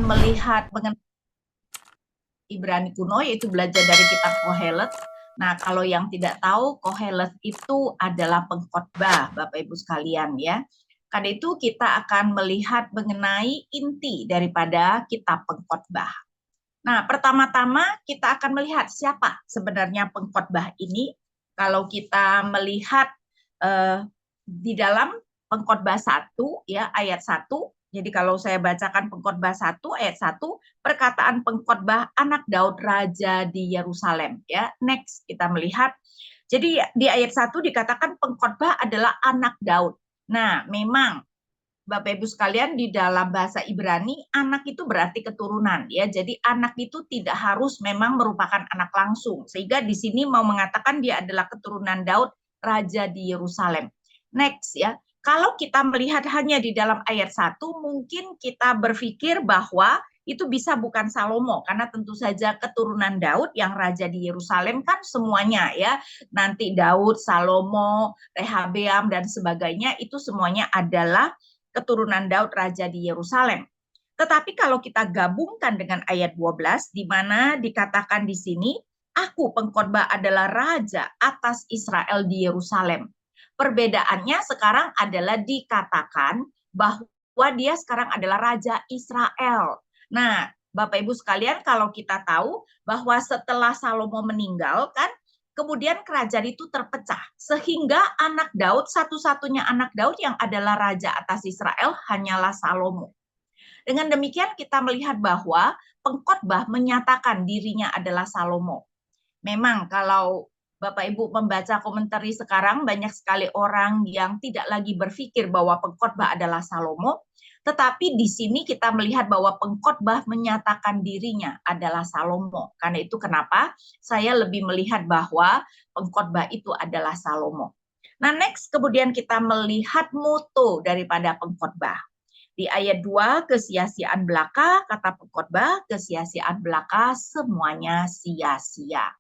melihat mengenai Ibrani kuno, yaitu belajar dari kitab Kohelet. Nah, kalau yang tidak tahu, Kohelet itu adalah pengkhotbah, Bapak Ibu sekalian ya. Karena itu kita akan melihat mengenai inti daripada kitab pengkhotbah. Nah, pertama-tama kita akan melihat siapa sebenarnya pengkhotbah ini. Kalau kita melihat di dalam pengkhotbah 1 ya ayat 1. Jadi kalau saya bacakan pengkhotbah 1 ayat 1, perkataan pengkhotbah anak Daud raja di Yerusalem ya. Next kita melihat. Jadi di ayat 1 dikatakan pengkhotbah adalah anak Daud. Nah, memang Bapak Ibu sekalian, di dalam bahasa Ibrani anak itu berarti keturunan ya. Jadi anak itu tidak harus memang merupakan anak langsung. Sehingga di sini mau mengatakan dia adalah keturunan Daud, raja di Yerusalem. Next ya. Kalau kita melihat hanya di dalam ayat 1, mungkin kita berpikir bahwa itu bisa bukan Salomo, karena tentu saja keturunan Daud yang raja di Yerusalem kan semuanya ya. Nanti Daud, Salomo, Rehabeam dan sebagainya itu semuanya adalah keturunan Daud raja di Yerusalem. Tetapi kalau kita gabungkan dengan ayat 12 di mana dikatakan di sini, aku pengkhotbah adalah raja atas Israel di Yerusalem. Perbedaannya sekarang adalah dikatakan bahwa dia sekarang adalah raja Israel. Nah, Bapak Ibu sekalian, kalau kita tahu bahwa setelah Salomo meninggal kan, kemudian kerajaan itu terpecah sehingga anak Daud, satu-satunya anak Daud yang adalah raja atas Israel hanyalah Salomo. Dengan demikian kita melihat bahwa pengkhotbah menyatakan dirinya adalah Salomo. Memang kalau Bapak Ibu membaca komentari sekarang, banyak sekali orang yang tidak lagi berpikir bahwa pengkhotbah adalah Salomo, tetapi di sini kita melihat bahwa pengkhotbah menyatakan dirinya adalah Salomo. Karena itu kenapa saya lebih melihat bahwa pengkhotbah itu adalah Salomo. Nah, next kemudian kita melihat moto daripada pengkhotbah. Di ayat 2, kesia-siaan belaka, kata pengkhotbah, kesia-siaan belaka semuanya sia-sia.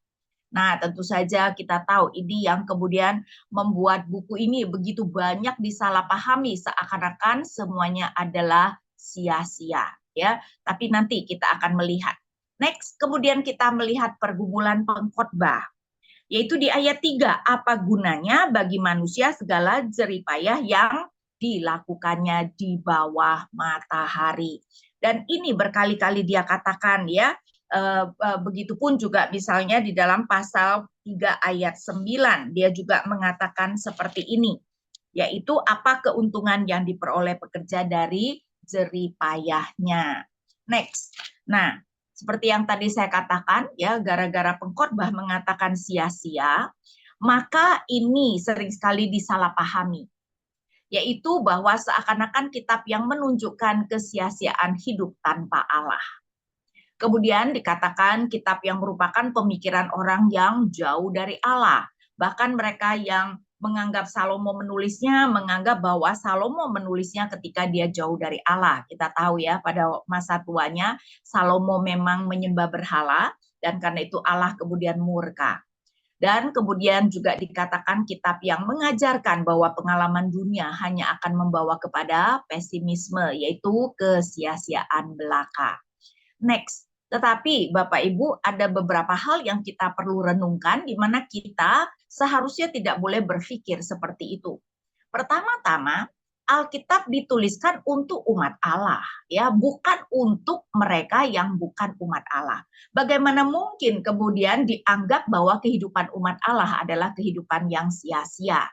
Nah, tentu saja kita tahu ini yang kemudian membuat buku ini begitu banyak disalahpahami seakan-akan semuanya adalah sia-sia ya. Tapi nanti kita akan melihat. Next, kemudian kita melihat pergumulan pengkhotbah. Yaitu di ayat 3, apa gunanya bagi manusia segala jeripayah yang dilakukannya di bawah matahari. Dan ini berkali-kali dia katakan ya, begitupun juga misalnya di dalam pasal 3 ayat 9 dia juga mengatakan seperti ini, yaitu apa keuntungan yang diperoleh pekerja dari jeripayahnya. Next. Nah, seperti yang tadi saya katakan ya, gara-gara pengkhotbah mengatakan sia-sia, maka ini sering sekali disalahpahami, yaitu bahwa seakan-akan kitab yang menunjukkan kesia-siaan hidup tanpa Allah. Kemudian dikatakan kitab yang merupakan pemikiran orang yang jauh dari Allah. Bahkan mereka yang menganggap Salomo menulisnya, menganggap bahwa Salomo menulisnya ketika dia jauh dari Allah. Kita tahu ya, pada masa tuanya Salomo memang menyembah berhala, dan karena itu Allah kemudian murka. Dan kemudian juga dikatakan kitab yang mengajarkan bahwa pengalaman dunia hanya akan membawa kepada pesimisme, yaitu kesia-siaan belaka. Next. Tetapi Bapak Ibu, ada beberapa hal yang kita perlu renungkan di mana kita seharusnya tidak boleh berpikir seperti itu. Pertama-tama, Alkitab dituliskan untuk umat Allah, ya, bukan untuk mereka yang bukan umat Allah. Bagaimana mungkin kemudian dianggap bahwa kehidupan umat Allah adalah kehidupan yang sia-sia?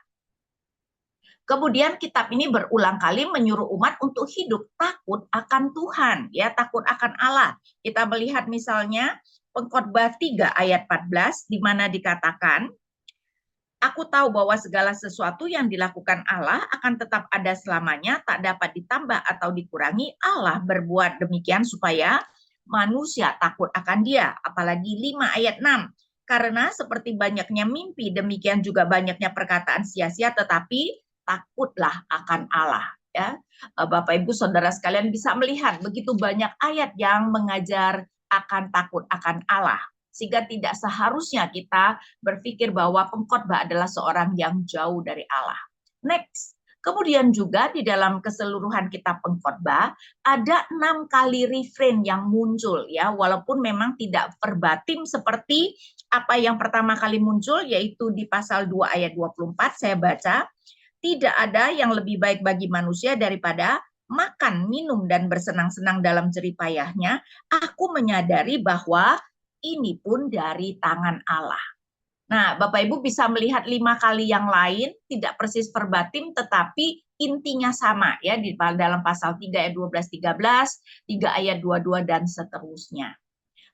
Kemudian kitab ini berulang kali menyuruh umat untuk hidup takut akan Tuhan, ya, takut akan Allah. Kita melihat misalnya Pengkhotbah 3 ayat 14 di mana dikatakan, aku tahu bahwa segala sesuatu yang dilakukan Allah akan tetap ada selamanya, tak dapat ditambah atau dikurangi. Allah berbuat demikian supaya manusia takut akan Dia. Apalagi 5 ayat 6. Karena seperti banyaknya mimpi, demikian juga banyaknya perkataan sia-sia, tetapi takutlah akan Allah. Ya, Bapak Ibu Saudara sekalian bisa melihat begitu banyak ayat yang mengajar akan takut akan Allah, sehingga tidak seharusnya kita berpikir bahwa pengkhotbah adalah seorang yang jauh dari Allah. Next, Kemudian juga di dalam keseluruhan kitab Pengkhotbah ada 6 kali refrain yang muncul ya, walaupun memang tidak verbatim seperti apa yang pertama kali muncul, yaitu di pasal 2 ayat 24 saya baca, tidak ada yang lebih baik bagi manusia daripada makan, minum, dan bersenang-senang dalam jerih payahnya. Aku menyadari bahwa ini pun dari tangan Allah. Nah, Bapak Ibu bisa melihat 5 kali yang lain, tidak persis verbatim, tetapi intinya sama ya di dalam pasal 3 ayat 12-13, 3 ayat 22 dan seterusnya.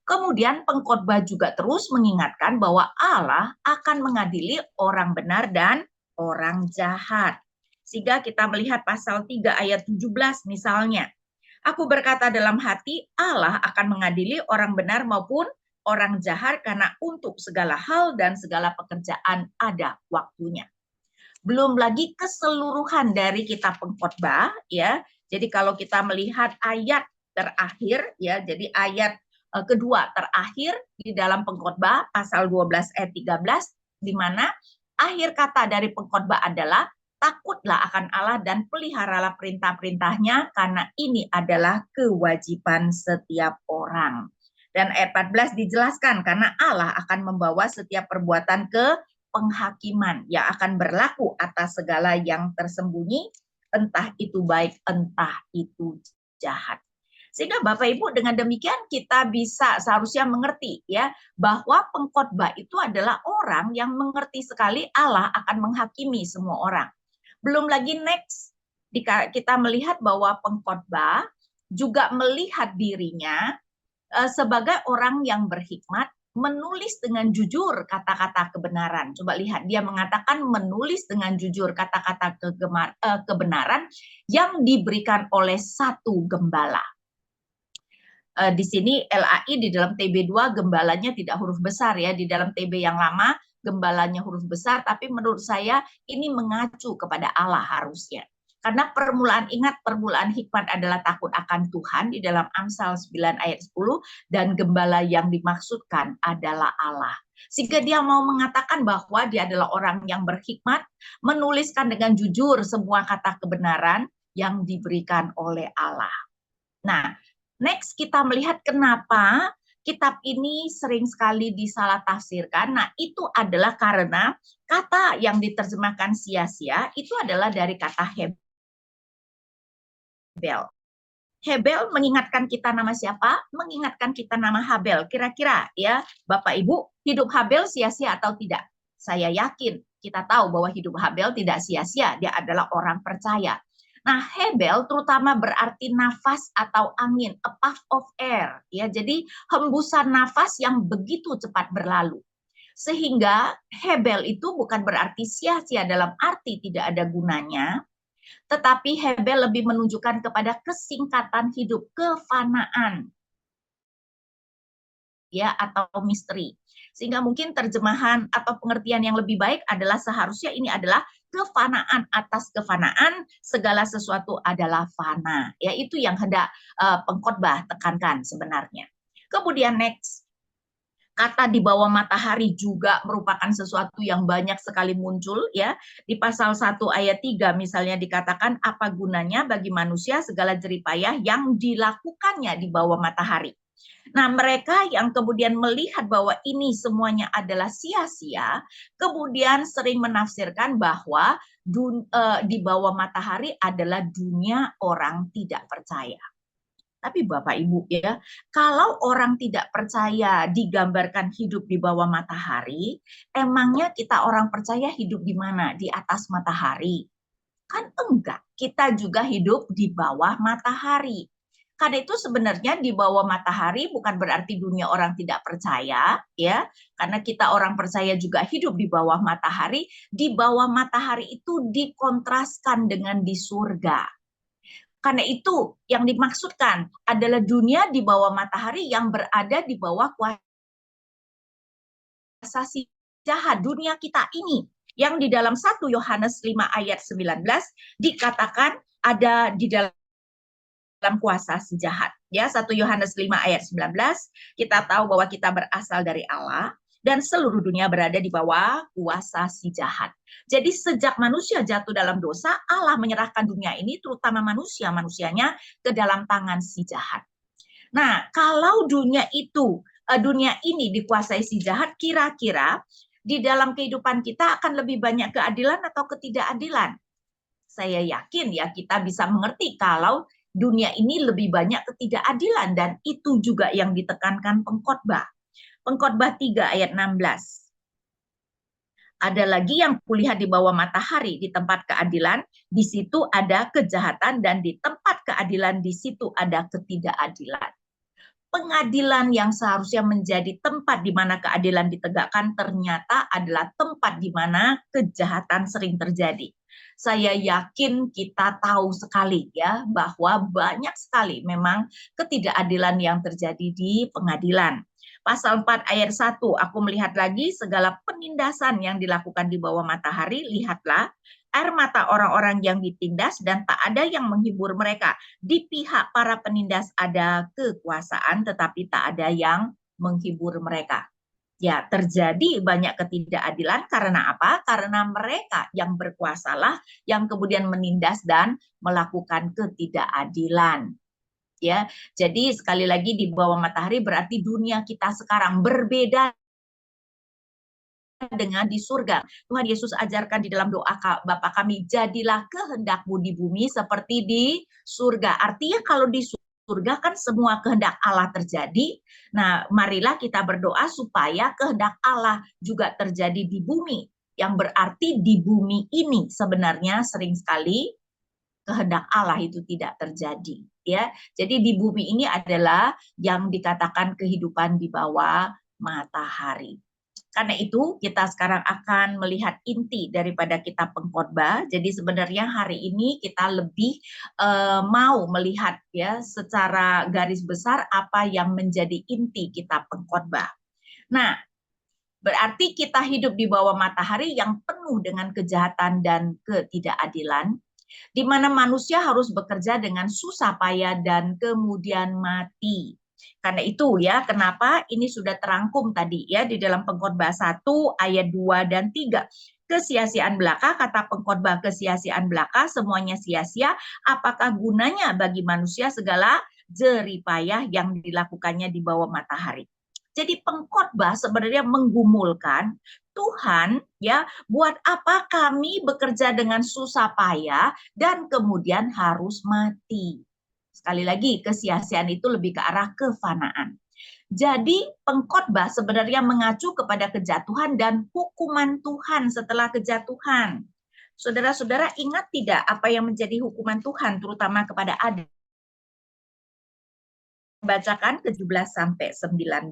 Kemudian Pengkhotbah juga terus mengingatkan bahwa Allah akan mengadili orang benar dan orang jahat. Sehingga kita melihat pasal 3 ayat 17 misalnya. Aku berkata dalam hati, Allah akan mengadili orang benar maupun orang jahat karena untuk segala hal dan segala pekerjaan ada waktunya. Belum lagi keseluruhan dari kitab Pengkhotbah ya. Jadi kalau kita melihat ayat terakhir ya, jadi ayat kedua terakhir di dalam Pengkhotbah pasal 12 ayat 13 di mana akhir kata dari Pengkhotbah adalah takutlah akan Allah dan peliharalah perintah-perintahnya karena ini adalah kewajiban setiap orang. Dan ayat 14 dijelaskan karena Allah akan membawa setiap perbuatan ke penghakiman yang akan berlaku atas segala yang tersembunyi, entah itu baik, entah itu jahat. Sehingga Bapak Ibu dengan demikian kita bisa seharusnya mengerti ya bahwa pengkhotbah itu adalah orang yang mengerti sekali Allah akan menghakimi semua orang. Belum lagi next kita melihat bahwa pengkhotbah juga melihat dirinya sebagai orang yang berhikmat, menulis dengan jujur kata-kata kebenaran. Coba lihat, dia mengatakan menulis dengan jujur kata-kata kebenaran yang diberikan oleh satu gembala. Di sini LAI di dalam TB2 gembalanya tidak huruf besar ya, di dalam TB yang lama gembalanya huruf besar, tapi menurut saya ini mengacu kepada Allah harusnya. Karena permulaan hikmat adalah takut akan Tuhan di dalam Amsal 9 ayat 10 dan gembala yang dimaksudkan adalah Allah. Sehingga dia mau mengatakan bahwa dia adalah orang yang berhikmat, menuliskan dengan jujur semua kata kebenaran yang diberikan oleh Allah. Nah, next kita melihat kenapa kitab ini sering sekali disalah tafsirkan. Nah, itu adalah karena kata yang diterjemahkan sia-sia itu adalah dari kata Hebel. Hebel mengingatkan kita nama siapa? Mengingatkan kita nama Habel. Kira-kira ya, Bapak Ibu, hidup Habel sia-sia atau tidak? Saya yakin kita tahu bahwa hidup Habel tidak sia-sia, dia adalah orang percaya. Nah, Hebel terutama berarti nafas atau angin, a puff of air, ya. Jadi hembusan nafas yang begitu cepat berlalu. Sehingga Hebel itu bukan berarti sia-sia dalam arti tidak ada gunanya, tetapi Hebel lebih menunjukkan kepada kesingkatan hidup, kefanaan, ya, atau misteri. Sehingga mungkin terjemahan atau pengertian yang lebih baik adalah seharusnya ini adalah kefanaan atas kefanaan, segala sesuatu adalah fana. Ya, itu yang hendak pengkhotbah tekankan sebenarnya. Kemudian next, kata di bawah matahari juga merupakan sesuatu yang banyak sekali muncul ya. Di pasal 1 ayat 3 misalnya dikatakan apa gunanya bagi manusia segala jerih payah yang dilakukannya di bawah matahari. Nah, mereka yang kemudian melihat bahwa ini semuanya adalah sia-sia, kemudian sering menafsirkan bahwa di bawah matahari adalah dunia orang tidak percaya. Tapi Bapak Ibu ya, kalau orang tidak percaya digambarkan hidup di bawah matahari, emangnya kita orang percaya hidup di mana? Di atas matahari? Kan enggak, kita juga hidup di bawah matahari. Karena itu sebenarnya di bawah matahari bukan berarti dunia orang tidak percaya, ya. Karena kita orang percaya juga hidup di bawah matahari. Di bawah matahari itu dikontraskan dengan di surga. Karena itu yang dimaksudkan adalah dunia di bawah matahari yang berada di bawah kuasa si jahat, dunia kita ini. Yang di dalam 1 Yohanes 5 ayat 19 dikatakan ada di dalam kuasa si jahat. Ya, 1 Yohanes 5 ayat 19, kita tahu bahwa kita berasal dari Allah. dan seluruh dunia berada di bawah kuasa si jahat. Jadi sejak manusia jatuh dalam dosa, Allah menyerahkan dunia ini, terutama manusianya ke dalam tangan si jahat. Nah, kalau dunia ini dikuasai si jahat, kira-kira di dalam kehidupan kita akan lebih banyak keadilan atau ketidakadilan? Saya yakin ya kita bisa mengerti kalau dunia ini lebih banyak ketidakadilan, dan itu juga yang ditekankan pengkhotbah. Pengkhotbah 3 ayat 16. Ada lagi yang kulihat di bawah matahari, di tempat keadilan, di situ ada kejahatan, dan di tempat keadilan, di situ ada ketidakadilan. Pengadilan yang seharusnya menjadi tempat di mana keadilan ditegakkan ternyata adalah tempat di mana kejahatan sering terjadi. Saya yakin kita tahu sekali ya bahwa banyak sekali memang ketidakadilan yang terjadi di pengadilan. Pasal 4 ayat 1, aku melihat lagi segala penindasan yang dilakukan di bawah matahari, lihatlah air mata orang-orang yang ditindas dan tak ada yang menghibur mereka. Di pihak para penindas ada kekuasaan tetapi tak ada yang menghibur mereka. Ya, terjadi banyak ketidakadilan karena apa? Karena mereka yang berkuasalah yang kemudian menindas dan melakukan ketidakadilan. Ya, jadi sekali lagi di bawah matahari berarti dunia kita sekarang berbeda dengan di surga. Tuhan Yesus ajarkan di dalam doa Bapa kami, jadilah kehendak-Mu di bumi seperti di surga. Artinya kalau di surga kan semua kehendak Allah terjadi. Nah, marilah kita berdoa supaya kehendak Allah juga terjadi di bumi. Yang berarti di bumi ini sebenarnya sering sekali kehendak Allah itu tidak terjadi, ya. Jadi di bumi ini adalah yang dikatakan kehidupan di bawah matahari. Karena itu kita sekarang akan melihat inti daripada kitab Pengkhotbah. Jadi sebenarnya hari ini kita lebih mau melihat ya secara garis besar apa yang menjadi inti kitab Pengkhotbah. Nah, berarti kita hidup di bawah matahari yang penuh dengan kejahatan dan ketidakadilan, di mana manusia harus bekerja dengan susah payah dan kemudian mati. Karena itu ya, kenapa ini sudah terangkum tadi ya di dalam Pengkhotbah 1 ayat 2 dan 3. Kesia-siaan belaka, kata pengkhotbah, kesia-siaan belaka, semuanya sia-sia, apakah gunanya bagi manusia segala jerih payah yang dilakukannya di bawah matahari. Jadi pengkhotbah sebenarnya menggumulkan Tuhan ya, buat apa kami bekerja dengan susah payah dan kemudian harus mati. Sekali lagi, kesia-siaan itu lebih ke arah kefanaan. Jadi pengkhotbah sebenarnya mengacu kepada kejatuhan dan hukuman Tuhan setelah kejatuhan. Saudara-saudara ingat tidak apa yang menjadi hukuman Tuhan terutama kepada Adam? Bacakan 17 sampai 19.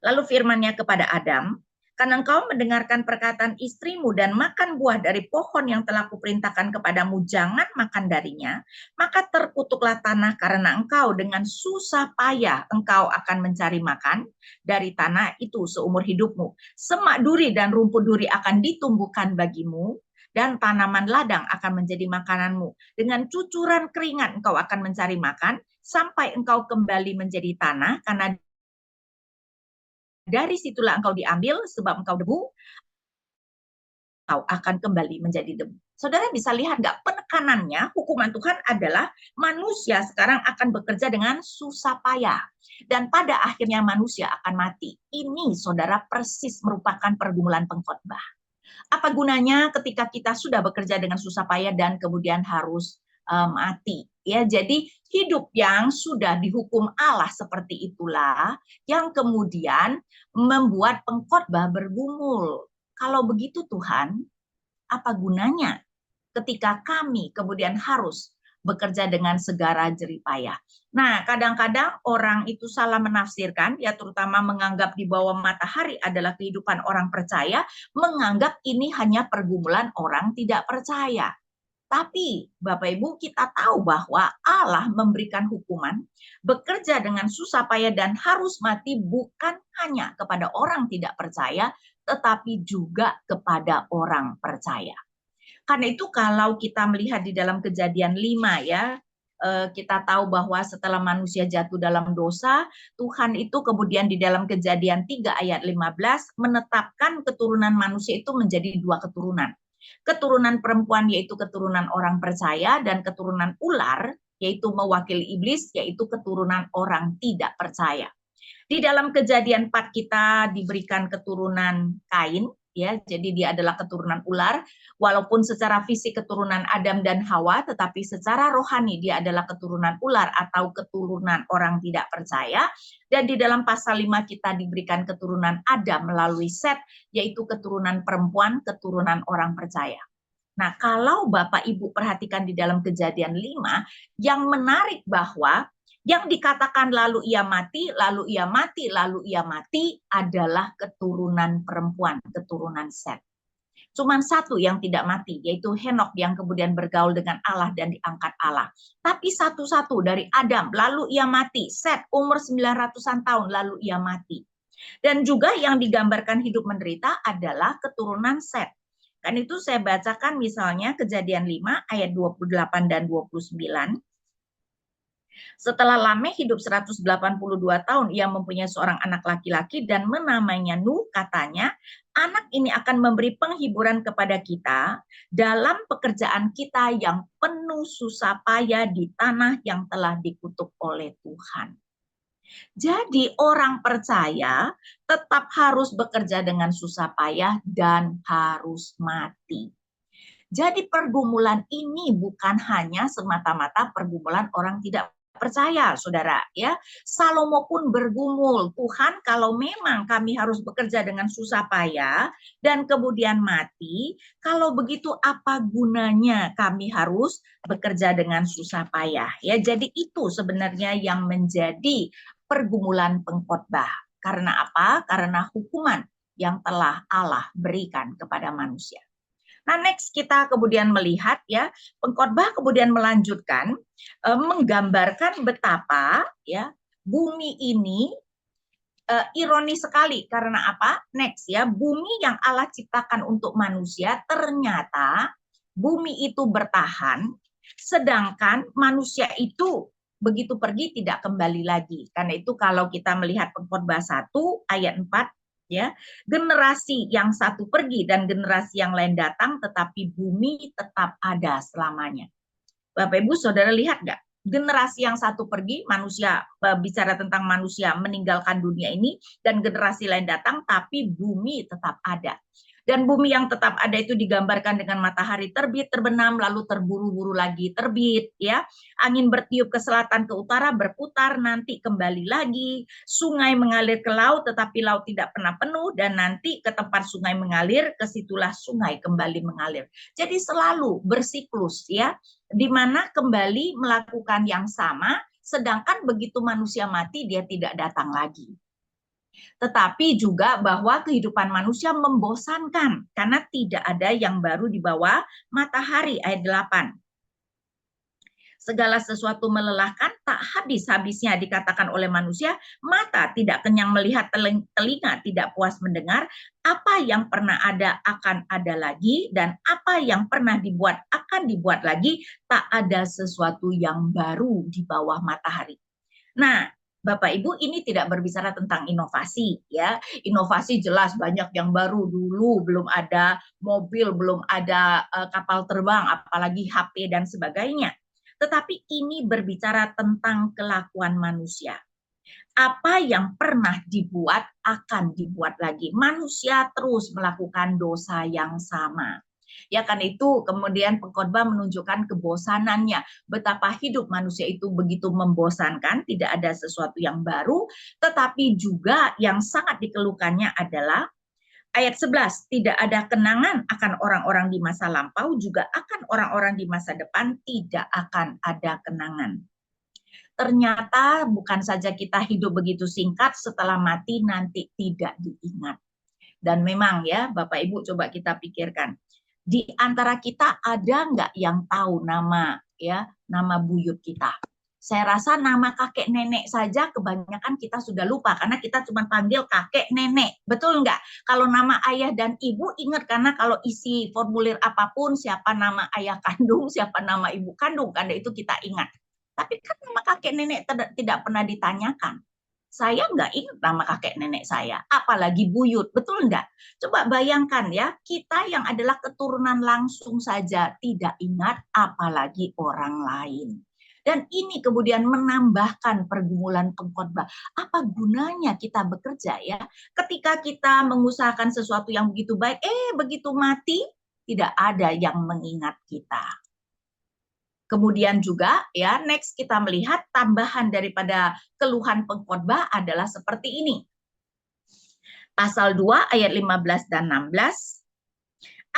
Lalu firman-Nya kepada Adam, karena engkau mendengarkan perkataan istrimu dan makan buah dari pohon yang telah kuperintahkan kepadamu, jangan makan darinya, maka terkutuklah tanah karena engkau dengan susah payah engkau akan mencari makan dari tanah itu seumur hidupmu. Semak duri dan rumput duri akan ditumbuhkan bagimu, dan tanaman ladang akan menjadi makananmu. Dengan cucuran keringat engkau akan mencari makan, sampai engkau kembali menjadi tanah, karena dari situlah engkau diambil, sebab engkau debu, engkau akan kembali menjadi debu. Saudara bisa lihat nggak penekanannya, hukuman Tuhan adalah manusia sekarang akan bekerja dengan susah payah. Dan pada akhirnya manusia akan mati. Ini saudara persis merupakan pergumulan pengkhotbah. Apa gunanya ketika kita sudah bekerja dengan susah payah dan kemudian harus mati? Ya, jadi hidup yang sudah dihukum Allah seperti itulah yang kemudian membuat pengkhotbah bergumul. Kalau begitu Tuhan, apa gunanya ketika kami kemudian harus bekerja dengan segara jerih payah? Nah, kadang-kadang orang itu salah menafsirkan, ya terutama menganggap di bawah matahari adalah kehidupan orang percaya, menganggap ini hanya pergumulan orang tidak percaya. Tapi Bapak Ibu kita tahu bahwa Allah memberikan hukuman, bekerja dengan susah payah dan harus mati bukan hanya kepada orang tidak percaya, tetapi juga kepada orang percaya. Karena itu kalau kita melihat di dalam Kejadian 5 ya, kita tahu bahwa setelah manusia jatuh dalam dosa, Tuhan itu kemudian di dalam Kejadian 3 ayat 15 menetapkan keturunan manusia itu menjadi 2 keturunan. Keturunan perempuan yaitu keturunan orang percaya, dan keturunan ular yaitu mewakili iblis, yaitu keturunan orang tidak percaya. Di dalam Kejadian 4 kita diberikan keturunan Kain, ya, jadi dia adalah keturunan ular. Walaupun secara fisik keturunan Adam dan Hawa, tetapi secara rohani dia adalah keturunan ular atau keturunan orang tidak percaya. Dan di dalam pasal 5 kita diberikan keturunan Adam melalui Set, yaitu keturunan perempuan, keturunan orang percaya. Nah, kalau Bapak Ibu perhatikan di dalam Kejadian 5, yang menarik bahwa yang dikatakan lalu ia mati, lalu ia mati, lalu ia mati adalah keturunan perempuan, keturunan Set. Cuman satu yang tidak mati, yaitu Henokh yang kemudian bergaul dengan Allah dan diangkat Allah. Tapi satu-satu dari Adam, lalu ia mati. Set umur 900-an tahun, lalu ia mati. Dan juga yang digambarkan hidup menderita adalah keturunan Set. Kan itu saya bacakan misalnya Kejadian 5 ayat 28 dan 29. Setelah Lameh hidup 182 tahun, ia mempunyai seorang anak laki-laki dan menamainya Nuh. Katanya, anak ini akan memberi penghiburan kepada kita dalam pekerjaan kita yang penuh susah payah di tanah yang telah dikutuk oleh Tuhan. Jadi orang percaya tetap harus bekerja dengan susah payah dan harus mati. Jadi pergumulan ini bukan hanya semata-mata pergumulan orang tidak percaya, saudara, ya. Salomo pun bergumul, Tuhan, kalau memang kami harus bekerja dengan susah payah dan kemudian mati, kalau begitu apa gunanya kami harus bekerja dengan susah payah, ya. Jadi itu sebenarnya yang menjadi pergumulan pengkhotbah. Karena apa? Karena hukuman yang telah Allah berikan kepada manusia. Nah, next kita kemudian melihat, ya, pengkhotbah kemudian melanjutkan menggambarkan betapa, ya, bumi ini ironis sekali. Karena apa? Next, ya, bumi yang Allah ciptakan untuk manusia, ternyata bumi itu bertahan, sedangkan manusia itu begitu pergi tidak kembali lagi. Karena itu kalau kita melihat pengkhotbah 1 ayat 4, ya, generasi yang satu pergi dan generasi yang lain datang, tetapi bumi tetap ada selamanya. Bapak Ibu Saudara lihat nggak? Generasi yang satu pergi, manusia, bicara tentang manusia meninggalkan dunia ini, dan generasi lain datang, tapi bumi tetap ada. Dan bumi yang tetap ada itu digambarkan dengan matahari terbit, terbenam, lalu terburu-buru lagi terbit, ya. Angin bertiup ke selatan, ke utara, berputar, nanti kembali lagi. Sungai mengalir ke laut, tetapi laut tidak pernah penuh, dan nanti ke tempat sungai mengalir, ke situlah sungai kembali mengalir. Jadi selalu bersiklus, ya, di mana kembali melakukan yang sama, sedangkan begitu manusia mati, dia tidak datang lagi. Tetapi juga bahwa kehidupan manusia membosankan karena tidak ada yang baru di bawah matahari, ayat 8. Segala sesuatu melelahkan, tak habis-habisnya dikatakan oleh manusia, mata tidak kenyang melihat, telinga tidak puas mendengar, apa yang pernah ada akan ada lagi, dan apa yang pernah dibuat akan dibuat lagi, tak ada sesuatu yang baru di bawah matahari. Nah, Bapak Ibu, ini tidak berbicara tentang inovasi, ya. Inovasi jelas banyak yang baru, dulu belum ada mobil, belum ada kapal terbang, apalagi HP dan sebagainya. Tetapi ini berbicara tentang kelakuan manusia. Apa yang pernah dibuat akan dibuat lagi. Manusia terus melakukan dosa yang sama. Ya, kan itu kemudian pengkhotbah menunjukkan kebosanannya, betapa hidup manusia itu begitu membosankan, tidak ada sesuatu yang baru, tetapi juga yang sangat dikeluhkannya adalah ayat 11, tidak ada kenangan akan orang-orang di masa lampau, juga akan orang-orang di masa depan tidak akan ada kenangan. Ternyata bukan saja kita hidup begitu singkat, setelah mati nanti tidak diingat. Dan memang, ya, Bapak Ibu, coba kita pikirkan, di antara kita ada nggak yang tahu nama, ya, nama buyut kita? Saya rasa nama kakek nenek saja kebanyakan kita sudah lupa karena kita cuma panggil kakek nenek, betul nggak? Kalau nama ayah dan ibu ingat, karena kalau isi formulir apapun siapa nama ayah kandung, siapa nama ibu kandung, karena itu kita ingat. Tapi kan nama kakek nenek tidak pernah ditanyakan. Saya nggak ingat nama kakek nenek saya, apalagi buyut, betul nggak? Coba bayangkan ya, kita yang adalah keturunan langsung saja tidak ingat, apalagi orang lain. Dan ini kemudian menambahkan pergumulan pengkhotbah. Apa gunanya kita bekerja ya? Ketika kita mengusahakan sesuatu yang begitu baik, begitu mati, tidak ada yang mengingat kita. Kemudian juga ya next kita melihat tambahan daripada keluhan pengkhotbah adalah seperti ini. Pasal 2 ayat 15 dan 16.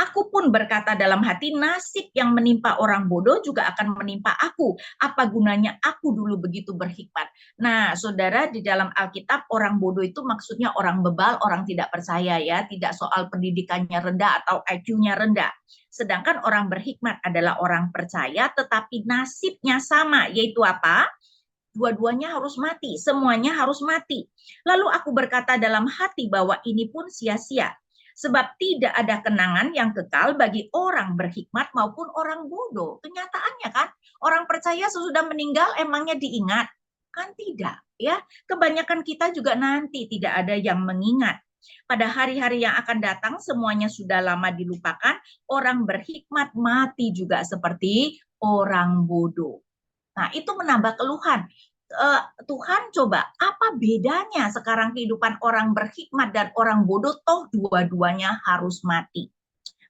Aku pun berkata dalam hati, nasib yang menimpa orang bodoh juga akan menimpa aku. Apa gunanya aku dulu begitu berhikmat? Nah, saudara, di dalam Alkitab orang bodoh itu maksudnya orang bebal, orang tidak percaya ya, tidak soal pendidikannya rendah atau IQ-nya rendah. Sedangkan orang berhikmat adalah orang percaya tetapi nasibnya sama, yaitu apa? Dua-duanya harus mati, semuanya harus mati. Lalu aku berkata dalam hati bahwa ini pun sia-sia. Sebab tidak ada kenangan yang kekal bagi orang berhikmat maupun orang bodoh. Kenyataannya kan, orang percaya sesudah meninggal emangnya diingat? Kan tidak, ya. Kebanyakan kita juga nanti tidak ada yang mengingat. Pada hari-hari yang akan datang semuanya sudah lama dilupakan, orang berhikmat mati juga seperti orang bodoh. Nah, itu menambah keluhan. Tuhan coba, apa bedanya sekarang kehidupan orang berhikmat dan orang bodoh, toh dua-duanya harus mati.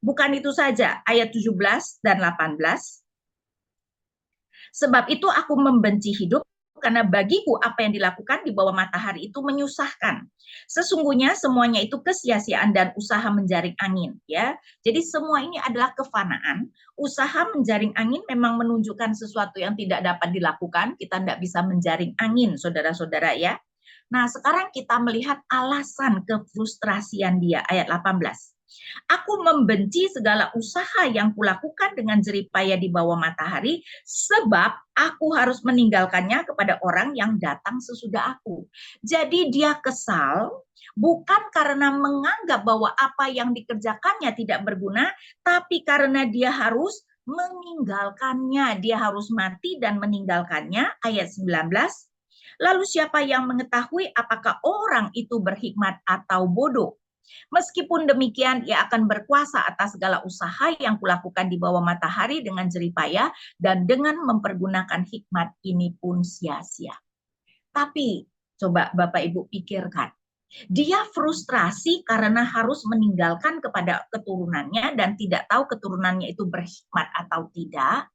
Bukan itu saja, ayat 17 dan 18. Sebab itu aku membenci hidup, karena bagiku apa yang dilakukan di bawah matahari itu menyusahkan. Sesungguhnya semuanya itu kesia-siaan dan usaha menjaring angin, ya. Jadi semua ini adalah kefanaan. Usaha menjaring angin memang menunjukkan sesuatu yang tidak dapat dilakukan. Kita tidak bisa menjaring angin, saudara-saudara ya. Nah, sekarang kita melihat alasan kefrustrasian dia, ayat 18. Aku membenci segala usaha yang kulakukan dengan jeripaya di bawah matahari, sebab aku harus meninggalkannya kepada orang yang datang sesudah aku. Jadi dia kesal, bukan karena menganggap bahwa apa yang dikerjakannya tidak berguna, tapi karena dia harus meninggalkannya. Dia harus mati dan meninggalkannya, ayat 19. Lalu siapa yang mengetahui apakah orang itu berhikmat atau bodoh? Meskipun demikian, ia akan berkuasa atas segala usaha yang kulakukan di bawah matahari dengan jeripaya, dan dengan mempergunakan hikmat ini pun sia-sia. Tapi, coba Bapak Ibu pikirkan, dia frustrasi karena harus meninggalkan kepada keturunannya dan tidak tahu keturunannya itu berhikmat atau tidak.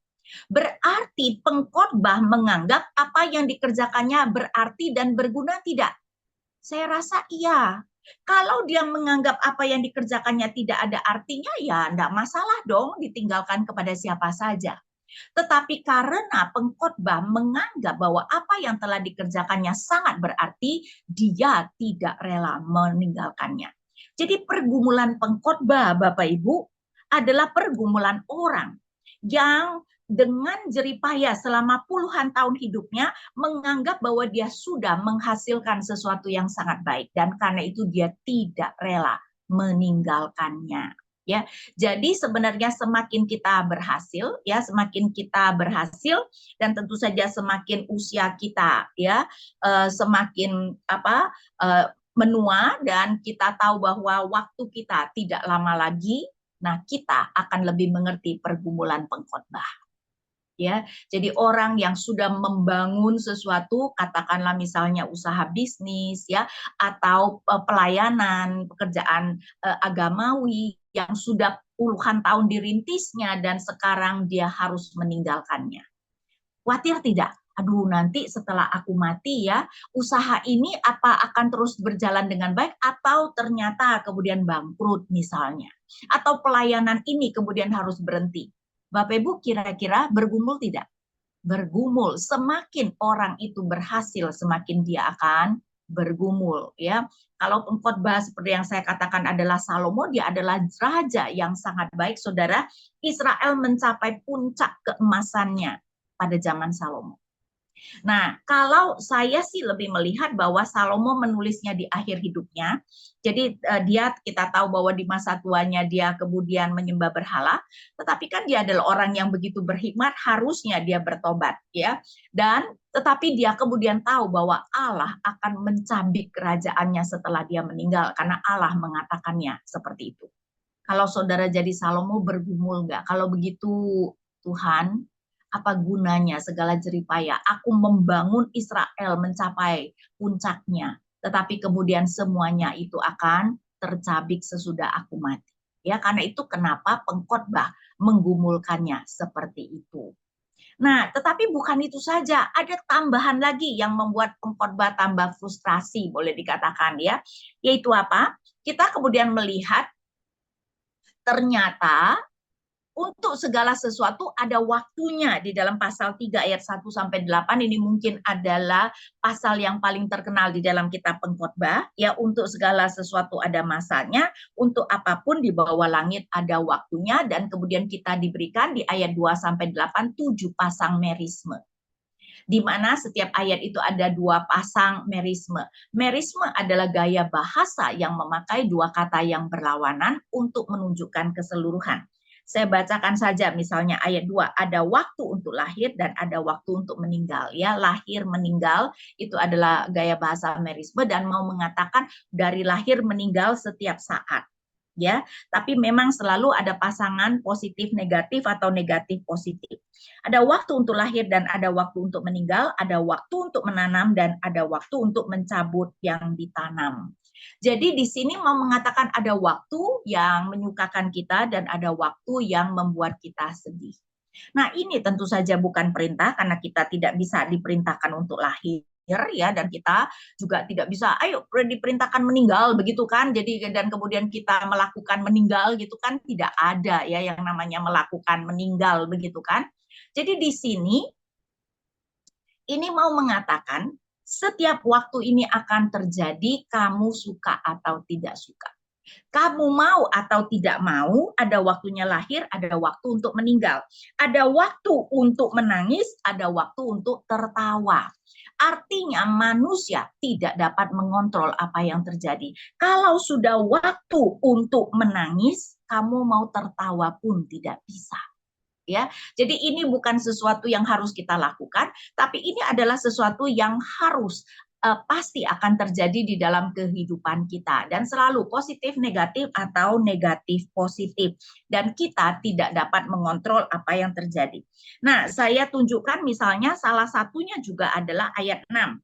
Berarti pengkhotbah menganggap apa yang dikerjakannya berarti dan berguna tidak? Saya rasa iya. Kalau dia menganggap apa yang dikerjakannya tidak ada artinya, ya enggak masalah dong ditinggalkan kepada siapa saja. Tetapi karena pengkhotbah menganggap bahwa apa yang telah dikerjakannya sangat berarti, dia tidak rela meninggalkannya. Jadi pergumulan pengkhotbah, Bapak Ibu, adalah pergumulan orang yang dengan jeripaya selama puluhan tahun hidupnya menganggap bahwa dia sudah menghasilkan sesuatu yang sangat baik, dan karena itu dia tidak rela meninggalkannya. Ya, jadi sebenarnya semakin kita berhasil, ya semakin kita berhasil, dan tentu saja semakin usia kita, ya semakin menua, dan kita tahu bahwa waktu kita tidak lama lagi. Nah, kita akan lebih mengerti pergumulan pengkhotbah. Ya, jadi orang yang sudah membangun sesuatu, katakanlah misalnya usaha bisnis ya, atau pelayanan, pekerjaan agamawi yang sudah puluhan tahun dirintisnya dan sekarang dia harus meninggalkannya. Khawatir tidak? Aduh, nanti setelah aku mati ya, usaha ini apa akan terus berjalan dengan baik atau ternyata kemudian bangkrut misalnya. Atau pelayanan ini kemudian harus berhenti. Bapak Ibu kira-kira bergumul tidak? Bergumul. Semakin orang itu berhasil, semakin dia akan bergumul. Ya, kalau pengkhotbah seperti yang saya katakan adalah Salomo, dia adalah raja yang sangat baik, saudara. Israel mencapai puncak keemasannya pada zaman Salomo. Nah, kalau saya sih lebih melihat bahwa Salomo menulisnya di akhir hidupnya. Jadi kita tahu bahwa di masa tuanya dia kemudian menyembah berhala, tetapi kan dia adalah orang yang begitu berhikmat, harusnya dia bertobat, ya. Dan tetapi dia kemudian tahu bahwa Allah akan mencabik kerajaannya setelah dia meninggal karena Allah mengatakannya seperti itu. Kalau saudara jadi Salomo bergumul nggak? Kalau begitu Tuhan, apa gunanya segala jeripaya? Aku membangun Israel mencapai puncaknya, tetapi kemudian semuanya itu akan tercabik sesudah aku mati. Ya, karena itu kenapa pengkhotbah menggumulkannya seperti itu. Nah, tetapi bukan itu saja, ada tambahan lagi yang membuat pengkhotbah tambah frustrasi, boleh dikatakan ya. Yaitu apa? Kita kemudian melihat ternyata untuk segala sesuatu ada waktunya di dalam pasal 3 ayat 1 sampai 8 ini mungkin adalah pasal yang paling terkenal di dalam kitab Pengkhotbah ya, untuk segala sesuatu ada masanya, untuk apapun di bawah langit ada waktunya, dan kemudian kita diberikan di ayat 2 sampai 8 7 pasang merisme, di mana setiap ayat itu ada 2 pasang merisme. Merisme adalah gaya bahasa yang memakai 2 kata yang berlawanan untuk menunjukkan keseluruhan. Saya bacakan saja misalnya ayat 2, ada waktu untuk lahir dan ada waktu untuk meninggal. Ya, lahir meninggal itu adalah gaya bahasa merisme dan mau mengatakan dari lahir meninggal setiap saat. Ya, tapi memang selalu ada pasangan positif negatif atau negatif positif. Ada waktu untuk lahir dan ada waktu untuk meninggal, ada waktu untuk menanam dan ada waktu untuk mencabut yang ditanam. Jadi di sini mau mengatakan ada waktu yang menyukakan kita dan ada waktu yang membuat kita sedih. Nah, ini tentu saja bukan perintah karena kita tidak bisa diperintahkan untuk lahir ya, dan kita juga tidak bisa ayo diperintahkan meninggal begitu kan, jadi dan kemudian kita melakukan meninggal gitu kan, tidak ada ya yang namanya melakukan meninggal begitu kan. Jadi di sini ini mau mengatakan setiap waktu ini akan terjadi, kamu suka atau tidak suka. Kamu mau atau tidak mau, ada waktunya lahir, ada waktu untuk meninggal. Ada waktu untuk menangis, ada waktu untuk tertawa. Artinya manusia tidak dapat mengontrol apa yang terjadi. Kalau sudah waktu untuk menangis, kamu mau tertawa pun tidak bisa. Ya, jadi ini bukan sesuatu yang harus kita lakukan, tapi ini adalah sesuatu yang harus pasti akan terjadi di dalam kehidupan kita, dan selalu positif negatif atau negatif positif, dan kita tidak dapat mengontrol apa yang terjadi. Nah, saya tunjukkan misalnya salah satunya juga adalah ayat 6.